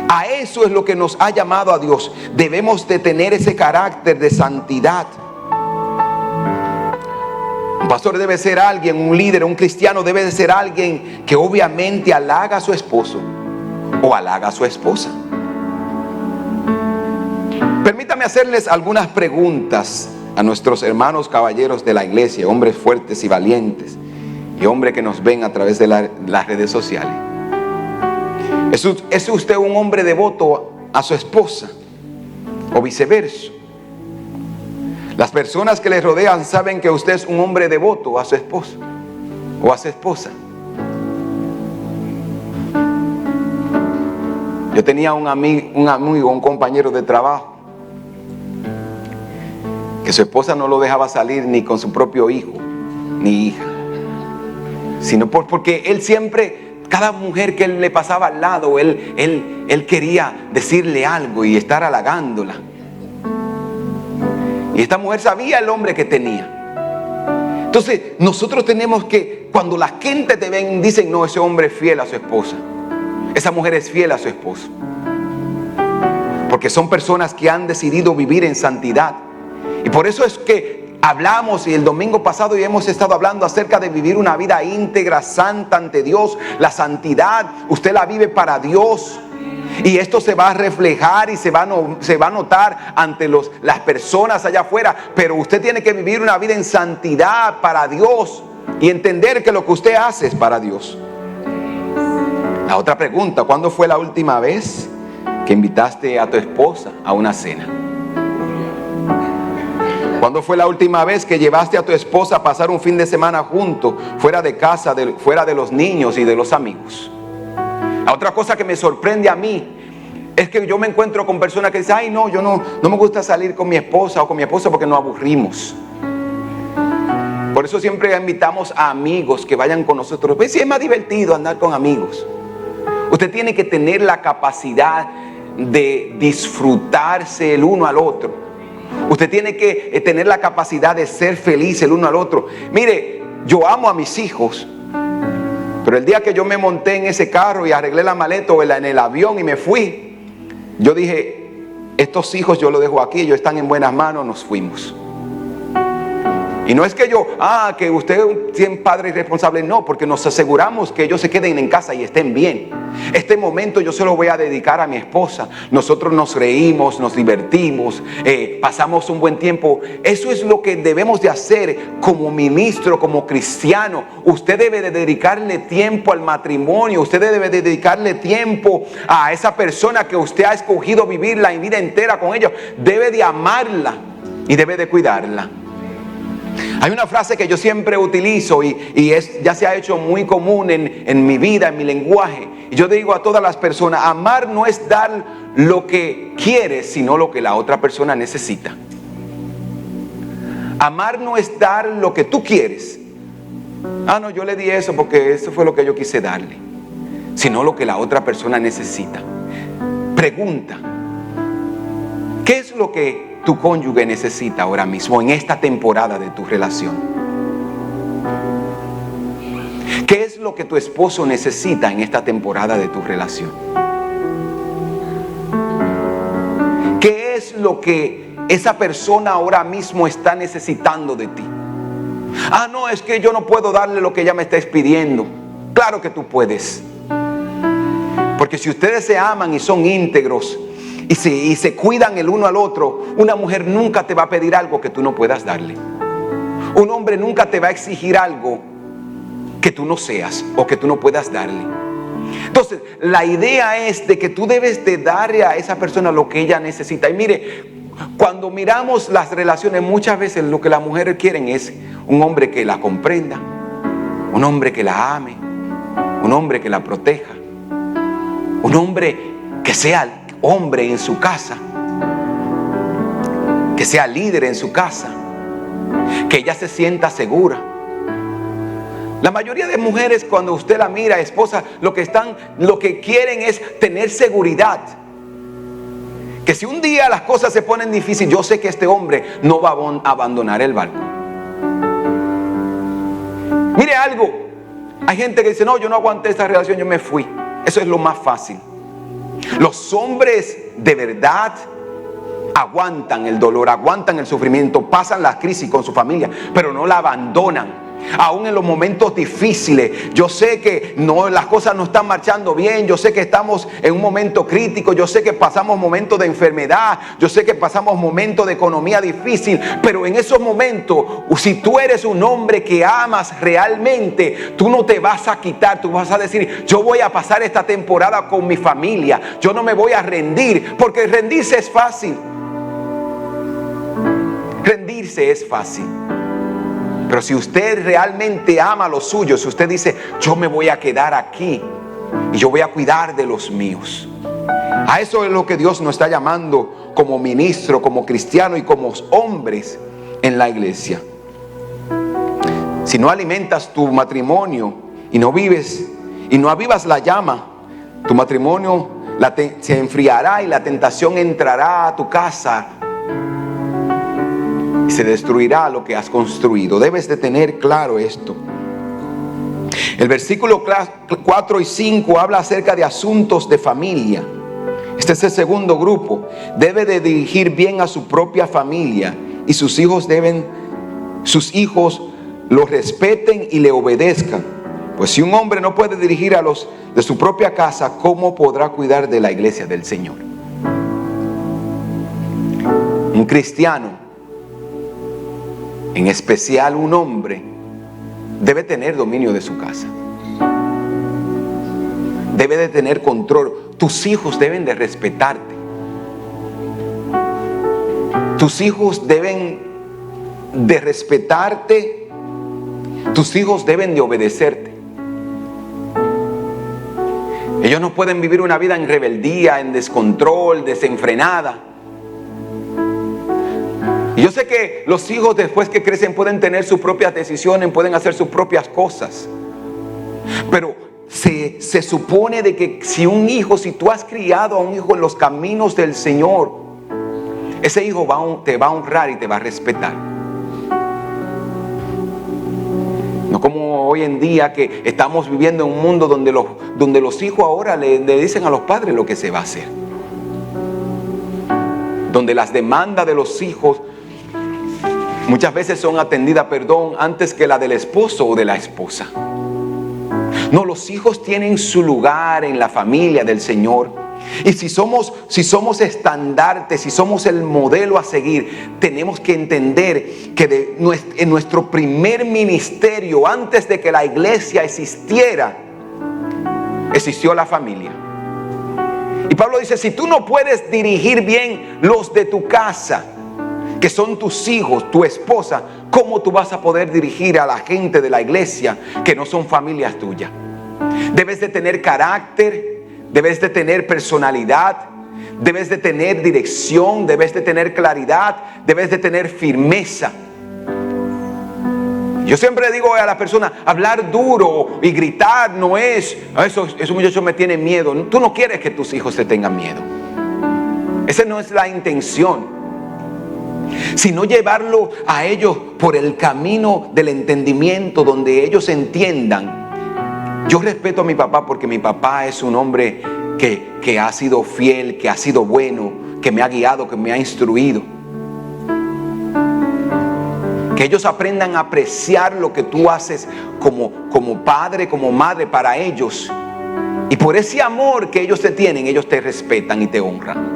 [SPEAKER 1] A eso es lo que nos ha llamado a Dios. Debemos de tener ese carácter de santidad. Un pastor debe ser alguien, un líder, un cristiano debe de ser alguien que obviamente halaga a su esposo o halaga a su esposa. Permítame hacerles algunas preguntas a nuestros hermanos caballeros de la iglesia, hombres fuertes y valientes, y hombres que nos ven a través de las redes sociales. ¿Es usted un hombre devoto a su esposa o viceversa? Las personas que le rodean saben que usted es un hombre devoto a su esposo o a su esposa. Yo tenía un amigo, un compañero de trabajo, que su esposa no lo dejaba salir ni con su propio hijo ni hija, sino porque él siempre, cada mujer que él le pasaba al lado, él quería decirle algo y estar halagándola. Y esta mujer sabía el hombre que tenía. Entonces nosotros tenemos que, cuando la gente te ven, dicen: no, ese hombre es fiel a su esposa, esa mujer es fiel a su esposo, porque son personas que han decidido vivir en santidad. Y por eso es que hablamos, y el domingo pasado ya hemos estado hablando acerca de vivir una vida íntegra, santa ante Dios. La santidad, usted la vive para Dios, y esto se va a reflejar y se va a notar ante las personas allá afuera. Pero usted tiene que vivir una vida en santidad para Dios y entender que lo que usted hace es para Dios. La otra pregunta: ¿cuándo fue la última vez que invitaste a tu esposa a una cena? ¿Cuándo fue la última vez que llevaste a tu esposa a pasar un fin de semana juntos, fuera de casa, fuera de los niños y de los amigos? La otra cosa que me sorprende a mí es que yo me encuentro con personas que dicen: ay, no, yo no me gusta salir con mi esposa o con mi esposa porque nos aburrimos. Por eso siempre invitamos a amigos que vayan con nosotros. Pues sí, es más divertido andar con amigos. Usted tiene que tener la capacidad de disfrutarse el uno al otro. Usted tiene que tener la capacidad de ser feliz el uno al otro. Mire, yo amo a mis hijos, pero el día que yo me monté en ese carro y arreglé la maleta en el avión y me fui, yo dije: estos hijos yo los dejo aquí, ellos están en buenas manos, nos fuimos. Y no es que que usted es un padre irresponsable, no, porque nos aseguramos que ellos se queden en casa y estén bien. Este momento yo se lo voy a dedicar a mi esposa. Nosotros nos reímos, nos divertimos, pasamos un buen tiempo. Eso es lo que debemos de hacer como ministro, como cristiano. Usted debe de dedicarle tiempo al matrimonio, usted debe de dedicarle tiempo a esa persona que usted ha escogido vivir la vida entera con ella. Debe de amarla y debe de cuidarla. Hay una frase que yo siempre utilizo y ya se ha hecho muy común en mi vida, en mi lenguaje. Y yo digo a todas las personas: amar no es dar lo que quieres, sino lo que la otra persona necesita. Amar no es dar lo que tú quieres. No, yo le di eso porque eso fue lo que yo quise darle. Sino lo que la otra persona necesita. Pregunta: ¿qué es lo que tu cónyuge necesita ahora mismo en esta temporada de tu relación? ¿Qué es lo que tu esposo necesita en esta temporada de tu relación? ¿Qué es lo que esa persona ahora mismo está necesitando de ti? No, es que yo no puedo darle lo que ella me está pidiendo. Claro que tú puedes. Porque si ustedes se aman y son íntegros y se cuidan el uno al otro, una mujer nunca te va a pedir algo que tú no puedas darle. Un hombre nunca te va a exigir algo que tú no seas o que tú no puedas darle. Entonces, la idea es de que tú debes de darle a esa persona lo que ella necesita. Y mire, cuando miramos las relaciones, muchas veces lo que las mujeres quieren es un hombre que la comprenda, un hombre que la ame, un hombre que la proteja, un hombre que sea hombre en su casa, que sea líder en su casa, que ella se sienta segura. La mayoría de mujeres, cuando usted la mira, esposa, lo que quieren es tener seguridad. Que si un día las cosas se ponen difíciles, yo sé que este hombre no va a abandonar el barco. Mire algo, hay gente que dice: no, yo no aguanté esta relación, yo me fui. Eso es lo más fácil. Los hombres de verdad aguantan el dolor, aguantan el sufrimiento, pasan las crisis con su familia, pero no la abandonan. Aún en los momentos difíciles, yo sé que las cosas no están marchando bien, yo sé que estamos en un momento crítico, yo sé que pasamos momentos de enfermedad, yo sé que pasamos momentos de economía difícil, pero en esos momentos, si tú eres un hombre que amas realmente, tú no te vas a quitar, tú vas a decir, yo voy a pasar esta temporada con mi familia, yo no me voy a rendir, porque rendirse es fácil. Rendirse es fácil. Pero si usted realmente ama a los suyos, si usted dice, yo me voy a quedar aquí y yo voy a cuidar de los míos. A eso es lo que Dios nos está llamando como ministro, como cristiano y como hombres en la iglesia. Si no alimentas tu matrimonio y no vives y no avivas la llama, tu matrimonio se enfriará y la tentación entrará a tu casa. Se destruirá lo que has construido. Debes de tener claro esto. El versículo 4 y 5 habla acerca de asuntos de familia. Este es el segundo grupo. Debe de dirigir bien a su propia familia y sus hijos lo respeten y le obedezcan. Pues si un hombre no puede dirigir a los de su propia casa, ¿cómo podrá cuidar de la iglesia del Señor? Un cristiano, en especial un hombre, debe tener dominio de su casa. Debe de tener control. Tus hijos deben de respetarte. Tus hijos deben de respetarte. Tus hijos deben de obedecerte. Ellos no pueden vivir una vida en rebeldía, en descontrol, desenfrenada. Y yo sé que los hijos después que crecen pueden tener sus propias decisiones, pueden hacer sus propias cosas. Pero se supone de que si tú has criado a un hijo en los caminos del Señor, ese hijo te va a honrar y te va a respetar. No como hoy en día que estamos viviendo en un mundo donde los hijos ahora le dicen a los padres lo que se va a hacer. Donde las demandas de los hijos muchas veces son atendidas, antes que la del esposo o de la esposa. No, los hijos tienen su lugar en la familia del Señor. Y si somos estandartes, si somos el modelo a seguir, tenemos que entender que en nuestro primer ministerio, antes de que la iglesia existiera, existió la familia. Y Pablo dice, si tú no puedes dirigir bien los de tu casa, que son tus hijos, tu esposa, ¿cómo tú vas a poder dirigir a la gente de la iglesia que no son familias tuyas? Debes de tener carácter, debes de tener personalidad, debes de tener dirección, debes de tener claridad, debes de tener firmeza. Yo siempre digo a la persona, hablar duro y gritar no es, esos muchachos me tienen miedo. Tú no quieres que tus hijos te tengan miedo. Esa no es la intención. Sino llevarlo a ellos por el camino del entendimiento, donde ellos entiendan. Yo respeto a mi papá porque mi papá es un hombre que ha sido fiel, que ha sido bueno, que me ha guiado, que me ha instruido. Que ellos aprendan a apreciar lo que tú haces como padre, como madre para ellos. Y por ese amor que ellos te tienen, ellos te respetan y te honran.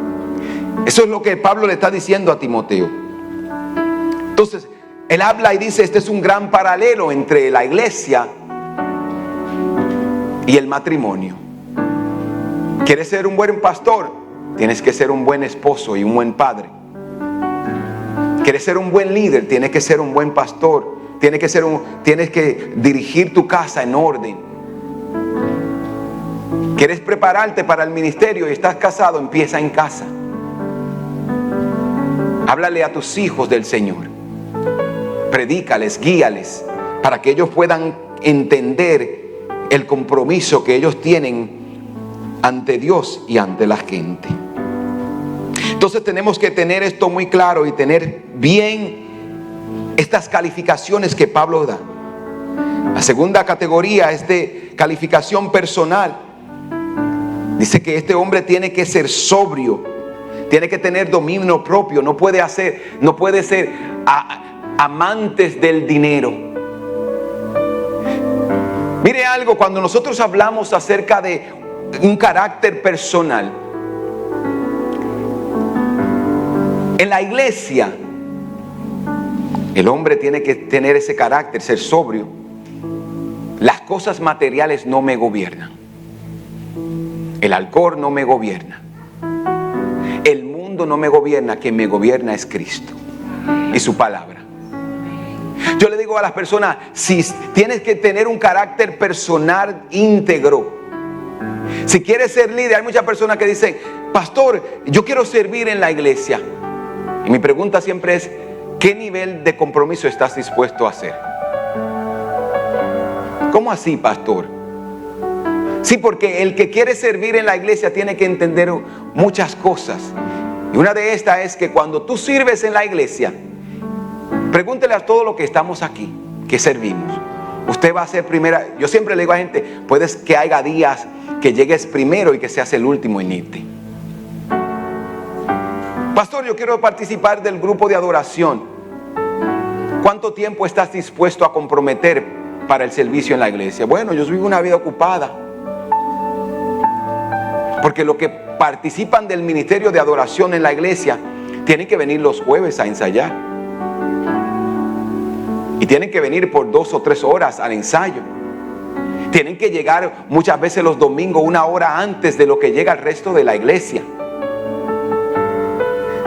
[SPEAKER 1] Eso es lo que Pablo le está diciendo a Timoteo. Entonces, él habla y dice, este es un gran paralelo entre la iglesia y el matrimonio. ¿Quieres ser un buen pastor? Tienes que ser un buen esposo y un buen padre. ¿Quieres ser un buen líder? Tienes que ser un buen pastor. Tienes que dirigir tu casa en orden. ¿Quieres prepararte para el ministerio y estás casado? Empieza en casa. Háblale a tus hijos del Señor. Predícales, guíales, para que ellos puedan entender el compromiso que ellos tienen ante Dios y ante la gente. Entonces tenemos que tener esto muy claro y tener bien estas calificaciones que Pablo da. La segunda categoría es de calificación personal. Dice que este hombre tiene que ser sobrio, tiene que tener dominio propio, no puede ser amantes del dinero. Mire algo, cuando nosotros hablamos acerca de un carácter personal, en la iglesia, el hombre tiene que tener ese carácter, ser sobrio. Las cosas materiales no me gobiernan. El alcohol no me gobierna. El mundo no me gobierna. Quien me gobierna es Cristo y su palabra. Yo le digo a las personas, si tienes que tener un carácter personal íntegro, si quieres ser líder, hay muchas personas que dicen, pastor, yo quiero servir en la iglesia. Y mi pregunta siempre es, ¿qué nivel de compromiso estás dispuesto a hacer? ¿Cómo así, pastor? Sí, porque el que quiere servir en la iglesia tiene que entender muchas cosas. Y una de estas es que cuando tú sirves en la iglesia, pregúntele a todos los que estamos aquí, que servimos. Usted va a ser primera. Yo siempre le digo a gente, puedes que haya días que llegues primero y que seas el último en irte. Pastor, yo quiero participar del grupo de adoración. ¿Cuánto tiempo estás dispuesto a comprometer para el servicio en la iglesia? Bueno, yo vivo una vida ocupada. Porque los que participan del ministerio de adoración en la iglesia tienen que venir los jueves a ensayar. Y tienen que venir por 2 o 3 horas al ensayo. Tienen que llegar muchas veces los domingos 1 hora antes de lo que llega el resto de la iglesia.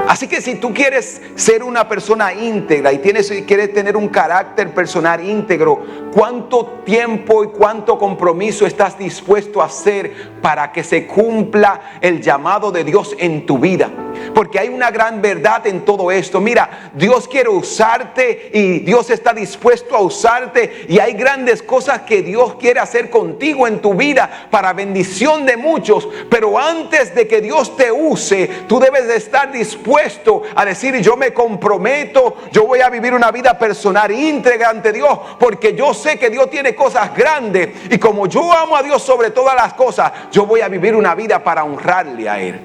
[SPEAKER 1] Así que si tú quieres ser una persona íntegra y quieres tener un carácter personal íntegro, ¿cuánto tiempo y cuánto compromiso estás dispuesto a hacer para que se cumpla el llamado de Dios en tu vida? Porque hay una gran verdad en todo esto. Mira, Dios quiere usarte y Dios está dispuesto a usarte, y hay grandes cosas que Dios quiere hacer contigo en tu vida para bendición de muchos. Pero antes de que Dios te use, tú debes de estar dispuesto a decir, yo me comprometo, yo voy a vivir una vida personal íntegra ante Dios, porque yo sé que Dios tiene cosas grandes, y como yo amo a Dios sobre todas las cosas, yo voy a vivir una vida para honrarle a Él.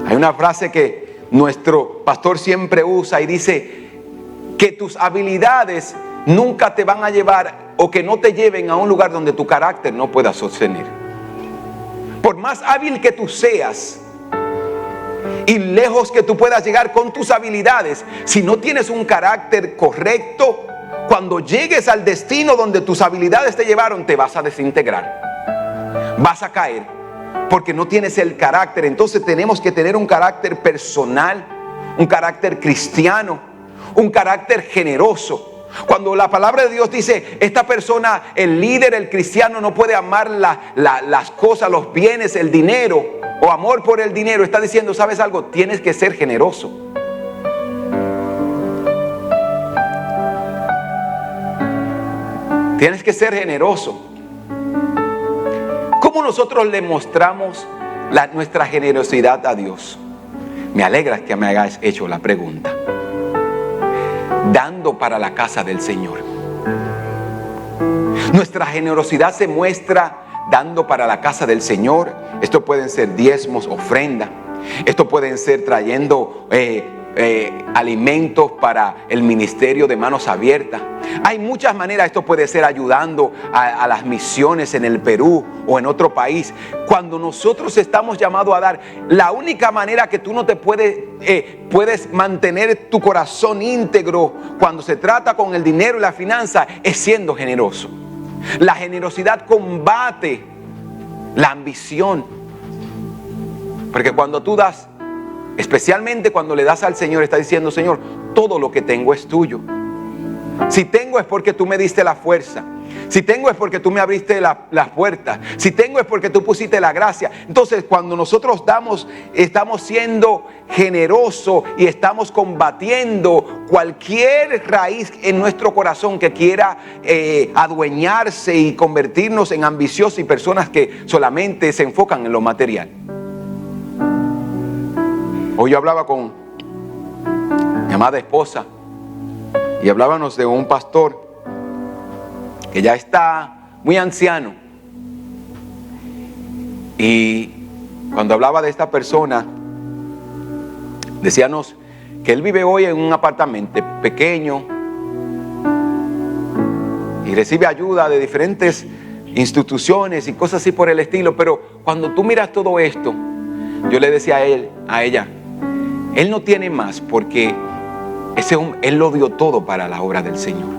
[SPEAKER 1] Hay una frase que nuestro pastor siempre usa y dice que tus habilidades nunca te van a llevar, o que no te lleven a un lugar donde tu carácter no pueda sostener. Por más hábil que tú seas y lejos que tú puedas llegar con tus habilidades, si no tienes un carácter correcto, cuando llegues al destino donde tus habilidades te llevaron, te vas a desintegrar, vas a caer, porque no tienes el carácter. Entonces tenemos que tener un carácter personal, un carácter cristiano, un carácter generoso. Cuando la palabra de Dios dice, esta persona, el líder, el cristiano, no puede amar las cosas, los bienes, el dinero, o amor por el dinero, está diciendo, ¿sabes algo? Tienes que ser generoso. Tienes que ser generoso. ¿Cómo nosotros le mostramos nuestra generosidad a Dios? Me alegra que me hayas hecho la pregunta. Dando para la casa del Señor. Nuestra generosidad se muestra dando para la casa del Señor. Esto pueden ser diezmos, ofrenda. Esto pueden ser trayendo alimentos para el ministerio de manos abiertas. Hay muchas maneras. Esto puede ser ayudando a las misiones en el Perú o en otro país. Cuando nosotros estamos llamados a dar, la única manera que tú no te puedes mantener tu corazón íntegro cuando se trata con el dinero y la finanza es siendo generoso. La generosidad combate la ambición, porque cuando tú das, especialmente cuando le das al Señor, está diciendo, Señor, todo lo que tengo es tuyo. Si tengo es porque tú me diste la fuerza. Si tengo es porque tú me abriste las puertas. Si tengo es porque tú pusiste la gracia. Entonces, cuando nosotros damos, estamos siendo generosos y estamos combatiendo cualquier raíz en nuestro corazón que quiera adueñarse y convertirnos en ambiciosos y personas que solamente se enfocan en lo material. Hoy yo hablaba con mi amada esposa y hablábamos de un pastor que ya está muy anciano, Y cuando hablaba de esta persona, decíamos que él vive hoy en un apartamento pequeño y recibe ayuda de diferentes instituciones y cosas así por el estilo. Pero cuando tú miras todo esto, yo le decía a ella, él no tiene más porque él lo dio todo para la obra del Señor.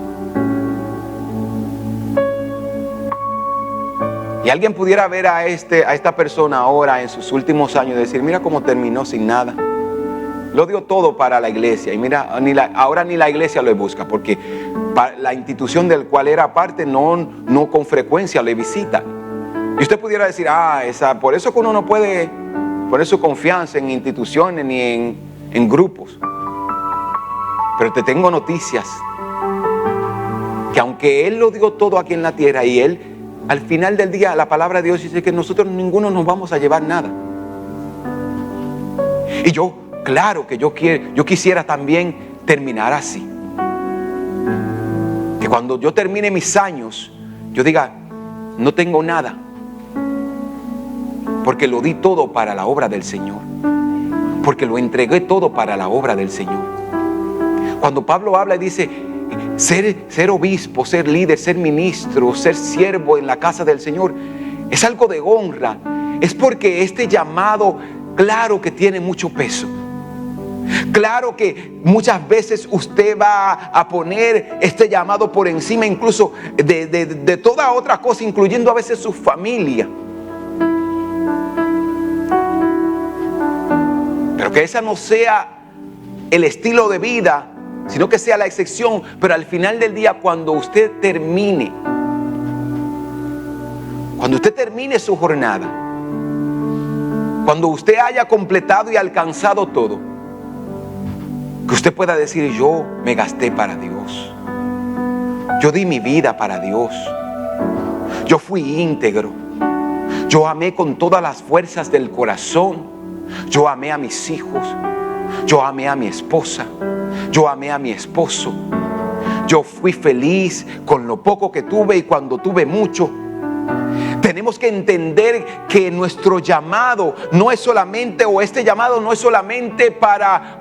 [SPEAKER 1] Y alguien pudiera ver a esta persona ahora en sus últimos años y decir, mira cómo terminó sin nada. Lo dio todo para la iglesia. Y mira, ahora ni la iglesia lo busca, porque la institución del cual era parte no con frecuencia le visita. Y usted pudiera decir, por eso que uno no puede poner su confianza en instituciones ni en grupos. Pero te tengo noticias, que aunque Él lo dio todo aquí en la tierra, y Él, al final del día, la palabra de Dios dice que nosotros ninguno nos vamos a llevar nada. Y claro que yo quisiera también terminar así. Que cuando yo termine mis años, yo diga, no tengo nada, porque lo di todo para la obra del Señor, porque lo entregué todo para la obra del Señor. Cuando Pablo habla y dice, ser obispo, ser líder, ser ministro, ser siervo en la casa del Señor, es algo de honra. Es porque este llamado, claro que tiene mucho peso. Claro que muchas veces usted va a poner este llamado por encima incluso de toda otra cosa, incluyendo a veces su familia. Pero que esa no sea el estilo de vida, sino que sea la excepción. Pero al final del día, cuando usted termine su jornada, cuando usted haya completado y alcanzado todo, que usted pueda decir, yo me gasté para Dios, yo di mi vida para Dios, yo fui íntegro, yo amé con todas las fuerzas del corazón, yo amé a mis hijos, yo amé a mi esposa, yo amé a mi esposo, yo fui feliz con lo poco que tuve y cuando tuve mucho. Tenemos que entender que nuestro llamado no es solamente, o este llamado no es solamente para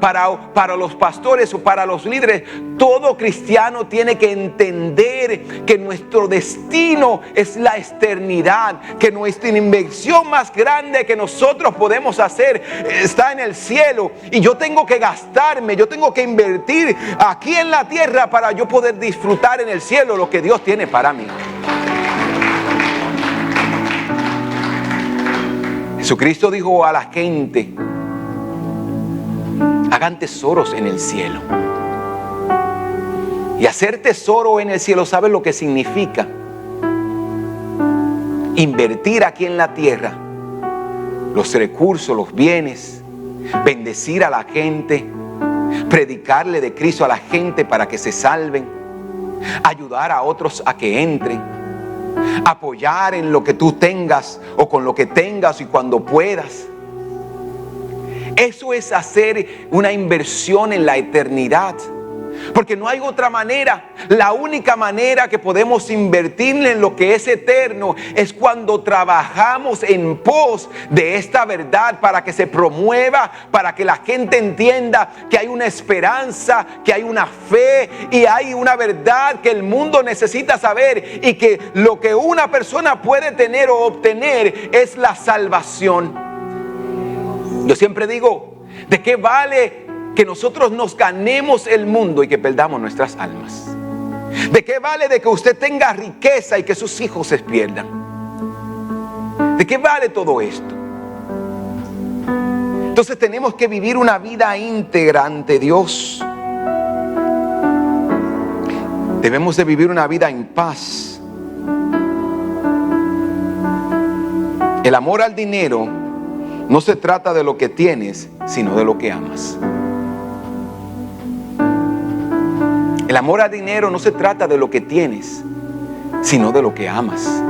[SPEAKER 1] los pastores o para los líderes. Todo cristiano tiene que entender que nuestro destino es la eternidad, que nuestra inversión más grande que nosotros podemos hacer está en el cielo, y yo tengo que gastarme, yo tengo que invertir aquí en la tierra para yo poder disfrutar en el cielo lo que Dios tiene para mí. Jesucristo dijo a la gente, hagan tesoros en el cielo. Y hacer tesoro en el cielo, ¿saben lo que significa? Invertir aquí en la tierra los recursos, los bienes, bendecir a la gente, predicarle de Cristo a la gente para que se salven, ayudar a otros a que entren, apoyar en lo que tú tengas o con lo que tengas y cuando puedas. Eso es hacer una inversión en la eternidad, porque no hay otra manera. La única manera que podemos invertir en lo que es eterno es cuando trabajamos en pos de esta verdad, para que se promueva, para que la gente entienda que hay una esperanza, que hay una fe y hay una verdad que el mundo necesita saber, y que lo que una persona puede tener o obtener es la salvación. Yo siempre digo, ¿de qué vale que nosotros nos ganemos el mundo y que perdamos nuestras almas? ¿De qué vale de que usted tenga riqueza y que sus hijos se pierdan? ¿De qué vale todo esto? Entonces tenemos que vivir una vida íntegra ante Dios. Debemos de vivir una vida en paz. El amor al dinero no se trata de lo que tienes, sino de lo que amas. El amor al dinero no se trata de lo que tienes, sino de lo que amas.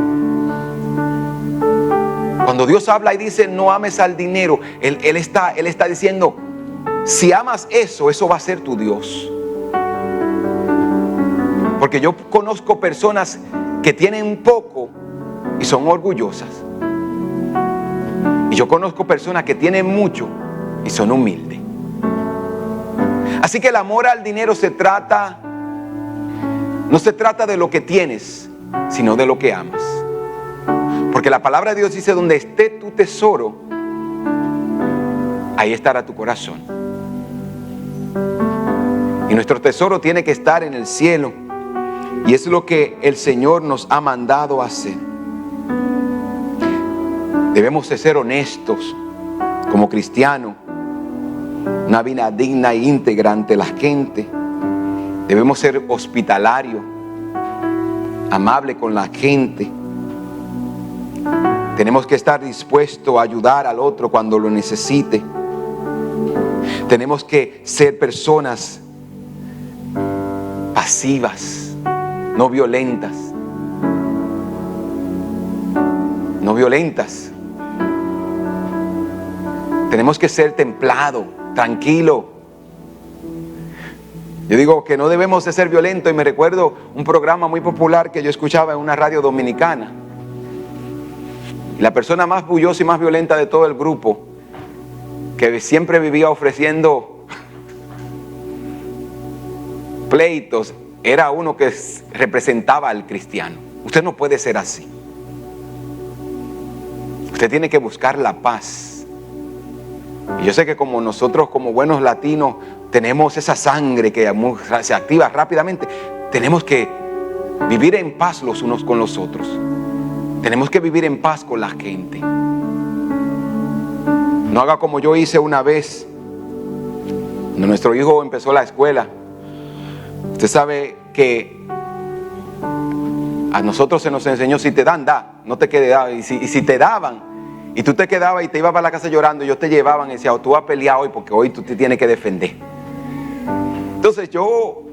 [SPEAKER 1] Cuando Dios habla y dice no ames al dinero, Él está diciendo, si amas eso, eso va a ser tu Dios. Porque yo conozco personas que tienen poco y son orgullosas. Yo conozco personas que tienen mucho y son humildes. Así que el amor al dinero no se trata de lo que tienes, sino de lo que amas. Porque la palabra de Dios dice: donde esté tu tesoro, ahí estará tu corazón. Y nuestro tesoro tiene que estar en el cielo. Y es lo que el Señor nos ha mandado a hacer. Debemos de ser honestos como cristianos, una vida digna e íntegra ante la gente. Debemos ser hospitalarios, amables con la gente. Tenemos que estar dispuestos a ayudar al otro cuando lo necesite. Tenemos que ser personas pasivas, no violentas. No violentas. Tenemos que ser templados, tranquilos. Yo digo que no debemos de ser violentos, y me recuerdo un programa muy popular que yo escuchaba en una radio dominicana. Y la persona más bullosa y más violenta de todo el grupo, que siempre vivía ofreciendo pleitos, era uno que representaba al cristiano. Usted no puede ser así. Usted tiene que buscar la paz. Y yo sé que como nosotros, como buenos latinos, tenemos esa sangre que se activa rápidamente. Tenemos que vivir en paz los unos con los otros. Tenemos que vivir en paz con la gente. No haga como yo hice una vez, cuando nuestro hijo empezó la escuela. Usted sabe que a nosotros se nos enseñó: si te dan, da, no te quedes dado. Y si te daban y tú te quedabas y te ibas para la casa llorando, ellos te llevaban y decían: tú vas a pelear hoy porque hoy tú te tienes que defender. Entonces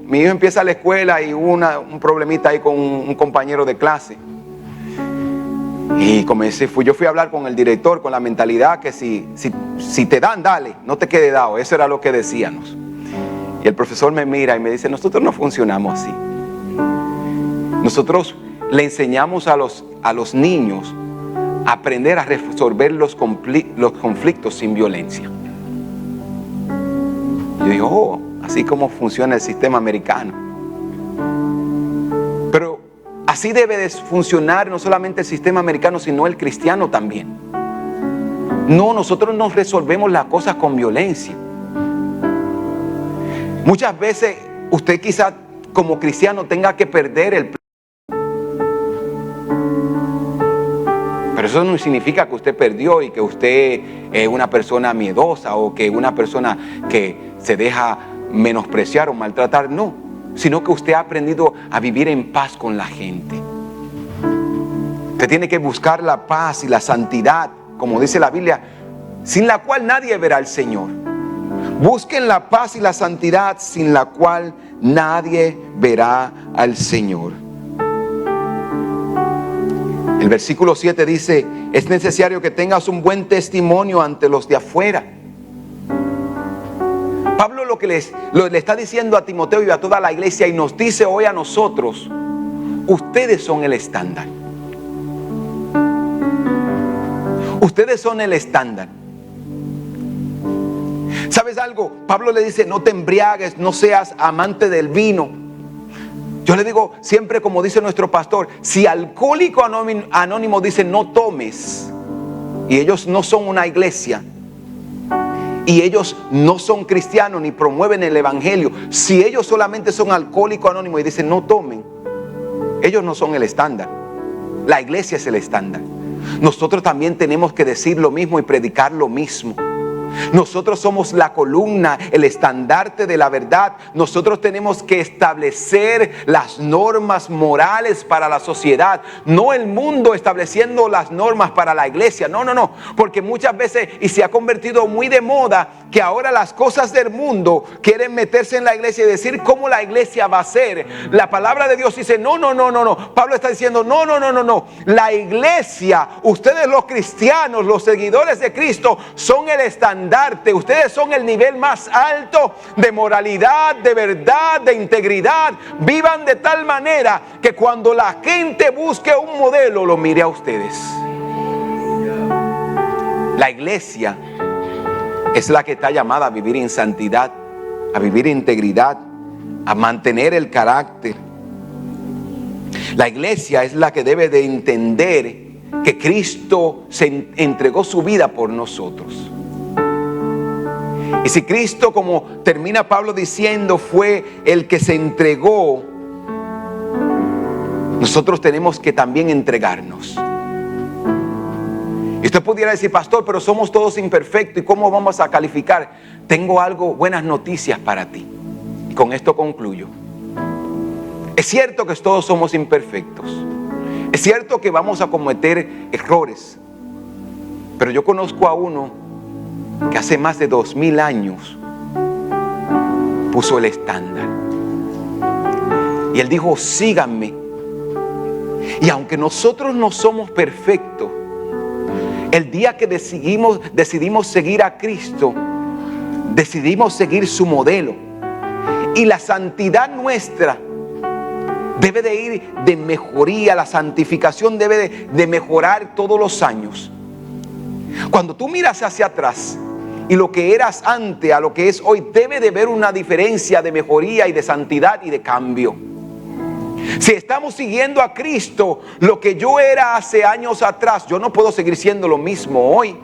[SPEAKER 1] mi hijo empieza la escuela y hubo un problemita ahí con un compañero de clase. Y yo fui a hablar con el director con la mentalidad que si te dan, dale, no te quede dado. Eso era lo que decíamos. Y el profesor me mira y me dice: nosotros no funcionamos así. Nosotros le enseñamos a los niños a aprender a resolver los conflictos sin violencia. Yo digo: así como funciona el sistema americano. Pero así debe de funcionar no solamente el sistema americano, sino el cristiano también. No, nosotros no resolvemos las cosas con violencia. Muchas veces usted quizá como cristiano tenga que perder el plan. Pero eso no significa que usted perdió y que usted es una persona miedosa o que una persona que se deja menospreciar o maltratar. No, sino que usted ha aprendido a vivir en paz con la gente. Usted tiene que buscar la paz y la santidad, como dice la Biblia, sin la cual nadie verá al Señor. Busquen la paz y la santidad sin la cual nadie verá al Señor. El versículo 7 dice: es necesario que tengas un buen testimonio ante los de afuera. Pablo lo que le está diciendo a Timoteo y a toda la iglesia, y nos dice hoy a nosotros: ustedes son el estándar. Ustedes son el estándar. ¿Sabes algo? Pablo le dice: no te embriagues, no seas amante del vino. Yo le digo siempre, como dice nuestro pastor, si Alcohólico Anónimo dice no tomes, y ellos no son una iglesia, y ellos no son cristianos ni promueven el evangelio, si ellos solamente son Alcohólico Anónimo y dicen no tomen, ellos no son el estándar. La iglesia es el estándar. Nosotros también tenemos que decir lo mismo y predicar lo mismo. Nosotros somos la columna, el estandarte de la verdad. Nosotros tenemos que establecer las normas morales para la sociedad, no el mundo estableciendo las normas para la iglesia. No, porque muchas veces, y se ha convertido muy de moda, que ahora las cosas del mundo quieren meterse en la iglesia y decir cómo la iglesia va a ser. La palabra de Dios dice no. Pablo está diciendo no. La iglesia, ustedes los cristianos, los seguidores de Cristo, son el estandarte. Ustedes son el nivel más alto de moralidad, de verdad, de integridad. Vivan de tal manera que cuando la gente busque un modelo, lo mire a ustedes. La iglesia es la que está llamada a vivir en santidad, a vivir en integridad, a mantener el carácter. La iglesia es la que debe de entender que Cristo se entregó su vida por nosotros. Y si Cristo, como termina Pablo diciendo, fue el que se entregó, nosotros tenemos que también entregarnos. Y usted pudiera decir, pastor, pero somos todos imperfectos, ¿y cómo vamos a calificar? Tengo buenas noticias para ti. Y con esto concluyo. Es cierto que todos somos imperfectos. Es cierto que vamos a cometer errores. Pero yo conozco a uno que hace más de 2000 años puso el estándar. Y él dijo, síganme. Y aunque nosotros no somos perfectos, el día que decidimos seguir a Cristo, decidimos seguir su modelo. Y la santidad nuestra debe de ir de mejoría, la santificación debe de mejorar todos los años. Cuando tú miras hacia atrás y lo que eras antes a lo que es hoy, debe de ver una diferencia de mejoría y de santidad y de cambio. Si estamos siguiendo a Cristo, lo que yo era hace años atrás, yo no puedo seguir siendo lo mismo hoy.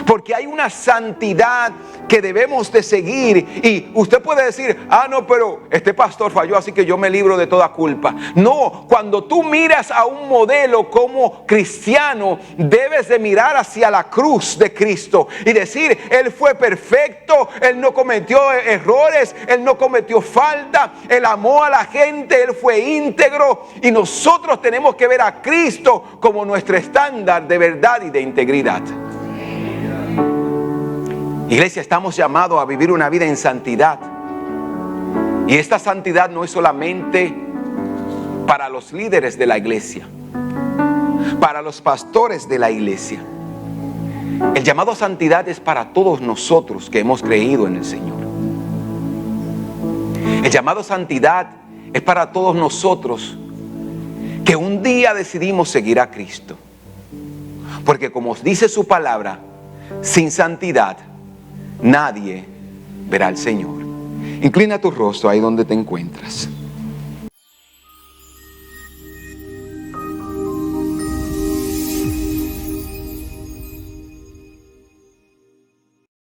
[SPEAKER 1] Porque hay una santidad que debemos de seguir. Y usted puede decir, no, pero este pastor falló, así que yo me libro de toda culpa. No, cuando tú miras a un modelo como cristiano, debes de mirar hacia la cruz de Cristo y decir, Él fue perfecto, Él no cometió errores, Él no cometió falta, Él amó a la gente, Él fue íntegro. Y nosotros tenemos que ver a Cristo como nuestro estándar de verdad y de integridad. Iglesia, estamos llamados a vivir una vida en santidad. Y esta santidad no es solamente para los líderes de la iglesia, para los pastores de la iglesia. El llamado a santidad es para todos nosotros que hemos creído en el Señor. El llamado a santidad es para todos nosotros que un día decidimos seguir a Cristo. Porque como dice su palabra, sin santidad nadie verá al Señor. Inclina tu rostro ahí donde te encuentras.